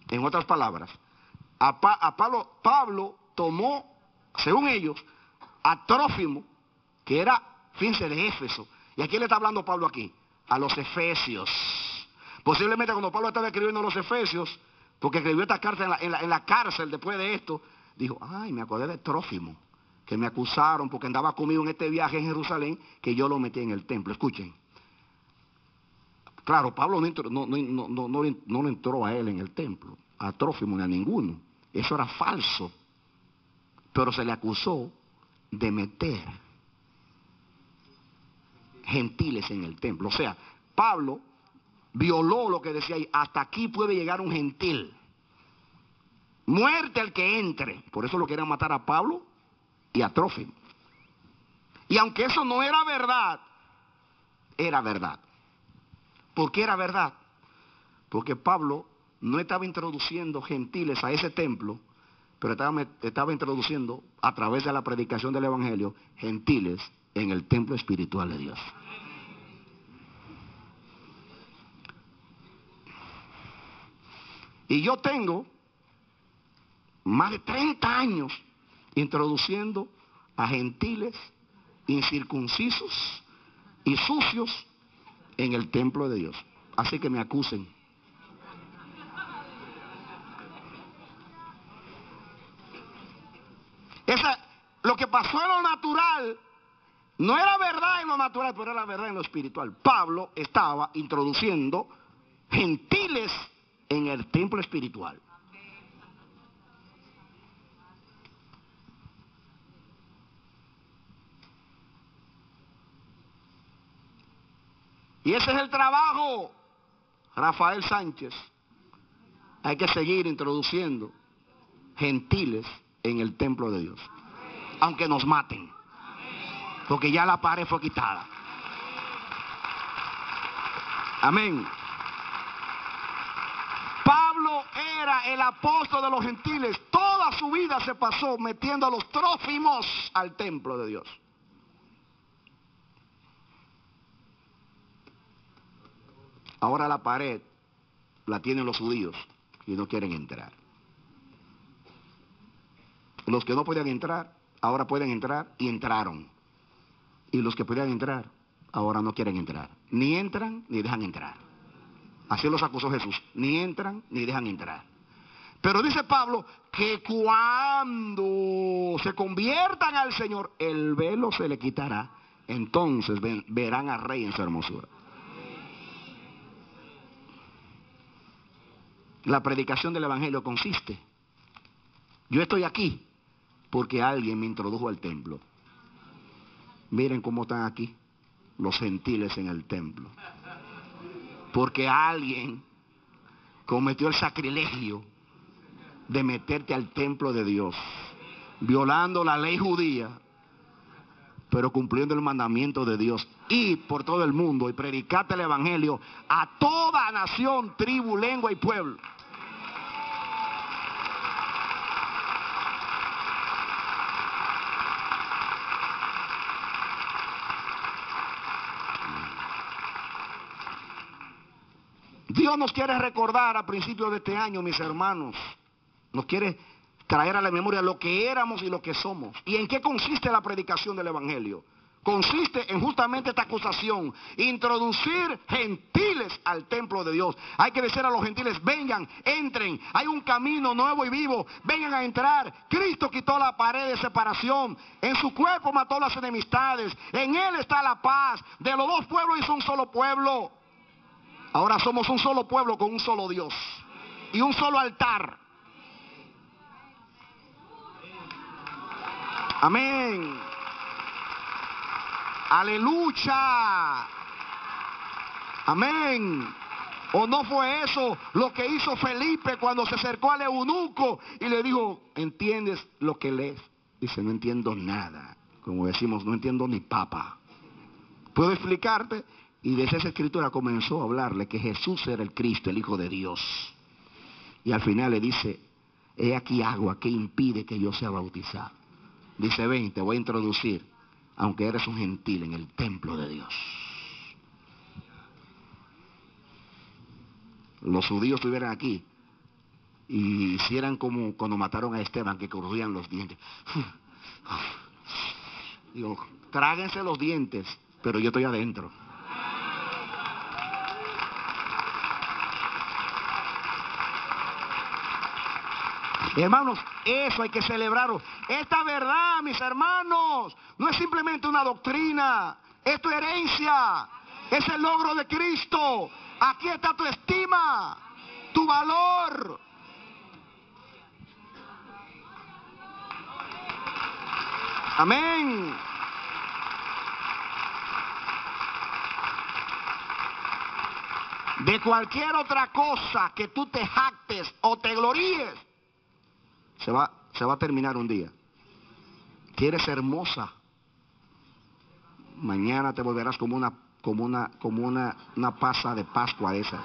En otras palabras, Pablo tomó, según ellos, a Trófimo, que era, fíjense, de Éfeso. ¿Y a quién le está hablando Pablo aquí? A los efesios. Posiblemente cuando Pablo estaba escribiendo a los efesios, porque escribió esta carta en la cárcel después de esto, dijo, ay, me acordé de Trófimo, que me acusaron porque andaba conmigo en este viaje en Jerusalén, que yo lo metí en el templo. Escuchen. Claro, Pablo no entró a él en el templo, a Trófimo ni a ninguno. Eso era falso. Pero se le acusó de meter gentiles en el templo. O sea, Pablo violó lo que decía ahí, hasta aquí puede llegar un gentil. Muerte al que entre. Por eso lo querían matar a Pablo y a Trófimo. Y aunque eso no era verdad, era verdad. ¿Por qué era verdad? Porque Pablo no estaba introduciendo gentiles a ese templo, pero estaba introduciendo a través de la predicación del evangelio gentiles en el templo espiritual de Dios. Y yo tengo más de 30 años introduciendo a gentiles incircuncisos y sucios en el templo de Dios. Así que me acusen. Lo que pasó en lo natural no era verdad en lo natural, pero era la verdad en lo espiritual. Pablo estaba introduciendo gentiles en el templo espiritual. Y ese es el trabajo, Rafael Sánchez. Hay que seguir introduciendo gentiles en el templo de Dios, aunque nos maten, porque ya la pared fue quitada. Amén. Pablo era el apóstol de los gentiles. Toda su vida se pasó metiendo a los Trófimos al templo de Dios. Ahora la pared la tienen los judíos y no quieren entrar. Los que no podían entrar, ahora pueden entrar y entraron. Y los que podían entrar, ahora no quieren entrar. Ni entran ni dejan entrar. Así los acusó Jesús. Ni entran ni dejan entrar. Pero dice Pablo que cuando se conviertan al Señor, el velo se le quitará. Entonces verán al Rey en su hermosura. La predicación del evangelio consiste: yo estoy aquí porque alguien me introdujo al templo. Miren cómo están aquí los gentiles en el templo. Porque alguien cometió el sacrilegio de meterte al templo de Dios, violando la ley judía, pero cumpliendo el mandamiento de Dios. Ir por todo el mundo y predicarte el evangelio a toda nación, tribu, lengua y pueblo. Dios nos quiere recordar a principios de este año, mis hermanos. Nos quiere traer a la memoria lo que éramos y lo que somos. ¿Y en qué consiste la predicación del evangelio? Consiste en justamente esta acusación: introducir gentiles al templo de Dios. Hay que decir a los gentiles: vengan, entren, hay un camino nuevo y vivo, vengan a entrar. Cristo quitó la pared de separación, en su cuerpo mató las enemistades, en Él está la paz. De los dos pueblos hizo un solo pueblo. Ahora somos un solo pueblo con un solo Dios y un solo altar. Amén. Aleluya. Amén. ¿O no fue eso lo que hizo Felipe cuando se acercó al eunuco y le dijo: ¿entiendes lo que lees? Dice: no entiendo nada. Como decimos, no entiendo ni papa. ¿Puedo explicarte? Y desde esa escritura comenzó a hablarle que Jesús era el Cristo, el Hijo de Dios. Y al final le dice: he aquí agua que impide que yo sea bautizado. Dice: ven, te voy a introducir, aunque eres un gentil, en el templo de Dios. Los judíos estuvieran aquí y hicieran como cuando mataron a Esteban, que crujían los dientes. Digo, tráguense los dientes, pero yo estoy adentro. Hermanos, eso hay que celebrarlo. Esta verdad, mis hermanos, no es simplemente una doctrina. Es tu herencia. Es el logro de Cristo. Aquí está tu estima, tu valor. Amén. De cualquier otra cosa que tú te jactes o te gloríes, se va a terminar un día. ¿Quieres hermosa? Mañana te volverás como una pasa de Pascua de esas.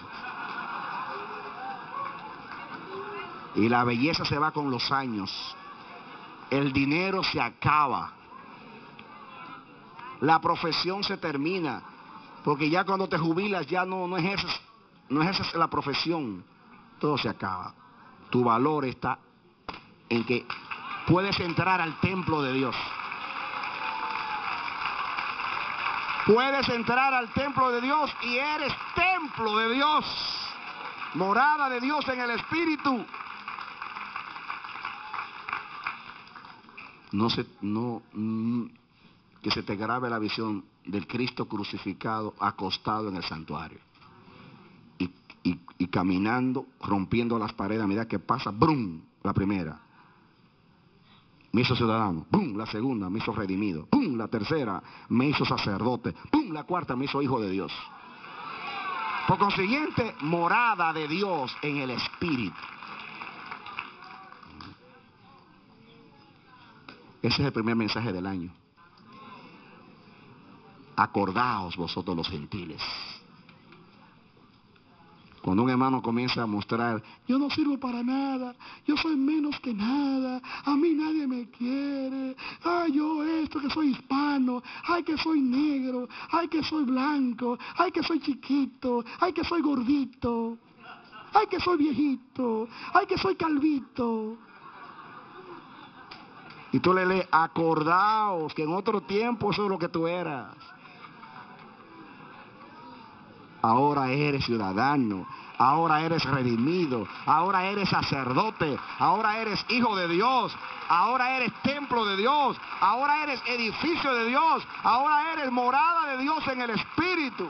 Y la belleza se va con los años. El dinero se acaba. La profesión se termina. Porque ya cuando te jubilas ya no es esa la profesión. Todo se acaba. Tu valor está en que puedes entrar al templo de Dios. Puedes entrar al templo de Dios y eres templo de Dios. Morada de Dios en el Espíritu. Que se te grabe la visión del Cristo crucificado, acostado en el santuario. Y caminando, rompiendo las paredes a medida que pasa, ¡brum! La primera. Me hizo ciudadano. ¡Bum! La segunda, me hizo redimido. ¡Bum! La tercera, me hizo sacerdote. ¡Bum! La cuarta, me hizo hijo de Dios. Por consiguiente, morada de Dios en el Espíritu. Ese es el primer mensaje del año. Acordaos vosotros los gentiles. Cuando un hermano comienza a mostrar, yo no sirvo para nada, yo soy menos que nada, a mí nadie me quiere, ay, yo esto que soy hispano, ay, que soy negro, ay, que soy blanco, ay, que soy chiquito, ay, que soy gordito, ay, que soy viejito, ay, que soy calvito. Y tú le lees, acordaos que en otro tiempo eso es lo que tú eras. Ahora eres ciudadano, ahora eres redimido, ahora eres sacerdote, ahora eres hijo de Dios, ahora eres templo de Dios, ahora eres edificio de Dios, ahora eres morada de Dios en el Espíritu.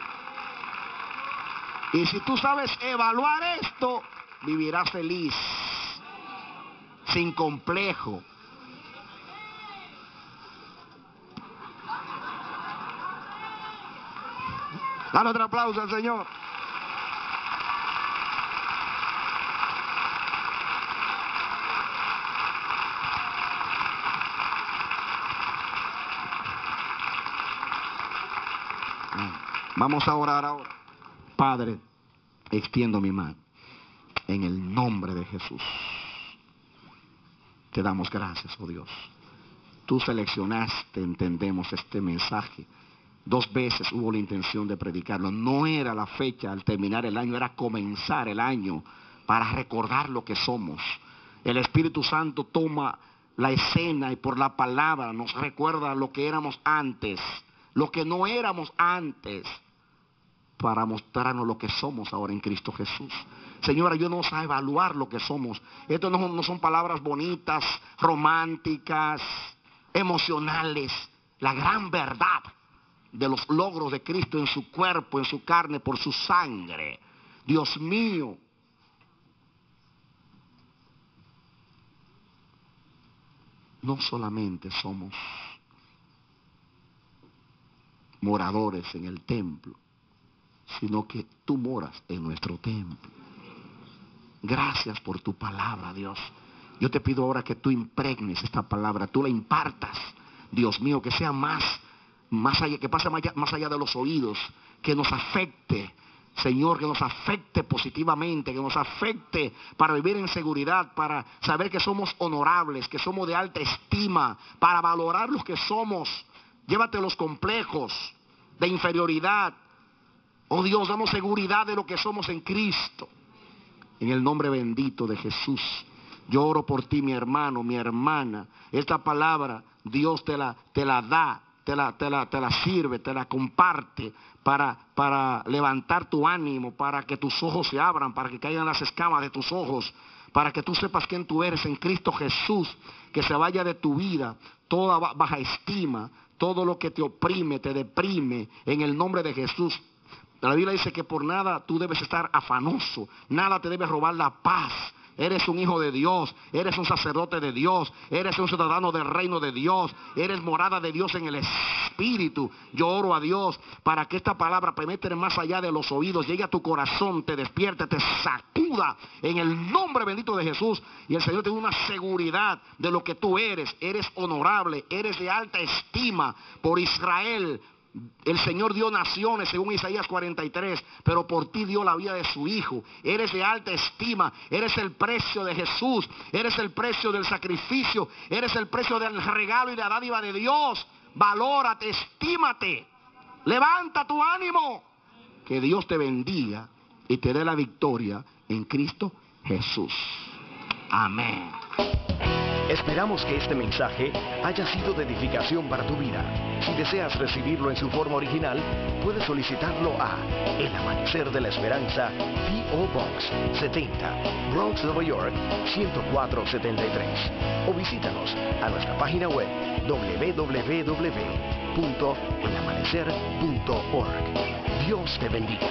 Y si tú sabes evaluar esto, vivirás feliz, sin complejo. Dale otro aplauso al Señor. Vamos a orar ahora. Padre, extiendo mi mano en el nombre de Jesús. Te damos gracias, oh Dios. Tú seleccionaste, entendemos, este mensaje. 2 veces hubo la intención de predicarlo. No era la fecha al terminar el año, era comenzar el año para recordar lo que somos. El Espíritu Santo toma la escena y por la palabra nos recuerda lo que éramos antes, lo que no éramos antes, para mostrarnos lo que somos ahora en Cristo Jesús. Señor, ayúdanos a evaluar lo que somos. Esto no son palabras bonitas, románticas, emocionales. La gran verdad de los logros de Cristo en su cuerpo, en su carne, por su sangre. Dios mío, no solamente somos moradores en el templo, sino que tú moras en nuestro templo. Gracias por tu palabra, Dios. Yo te pido ahora que tú impregnes esta palabra, tú la impartas, Dios mío, que sea más allá, que pase más allá de los oídos, que nos afecte, Señor, que nos afecte positivamente, que nos afecte para vivir en seguridad, para saber que somos honorables, que somos de alta estima, para valorar los que somos. Llévate los complejos de inferioridad. Oh Dios, danos seguridad de lo que somos en Cristo. En el nombre bendito de Jesús. Yo oro por ti, mi hermano, mi hermana. Esta palabra Dios te la da. Te la sirve, te la comparte para levantar tu ánimo, para que tus ojos se abran, para que caigan las escamas de tus ojos, para que tú sepas quién tú eres en Cristo Jesús, que se vaya de tu vida toda baja estima, todo lo que te oprime, te deprime, en el nombre de Jesús. La Biblia dice que por nada tú debes estar afanoso, nada te debe robar la paz, Eres un hijo de Dios, eres un sacerdote de Dios, eres un ciudadano del reino de Dios, eres morada de Dios en el Espíritu. Yo oro a Dios para que esta palabra penetre más allá de los oídos, llegue a tu corazón, te despierte, te sacuda en el nombre bendito de Jesús. Y el Señor te da una seguridad de lo que tú eres. Eres honorable, eres de alta estima por Israel. El Señor dio naciones según Isaías 43, pero por ti dio la vida de su Hijo. Eres de alta estima, eres el precio de Jesús, eres el precio del sacrificio, eres el precio del regalo y de la dádiva de Dios. Valórate, estímate, levanta tu ánimo. Que Dios te bendiga y te dé la victoria en Cristo Jesús. Amén. Esperamos que este mensaje haya sido de edificación para tu vida. Si deseas recibirlo en su forma original, puedes solicitarlo a El Amanecer de la Esperanza, P.O. Box 70, Bronx, Nueva York 10473. O visítanos a nuestra página web www.elamanecer.org. Dios te bendiga.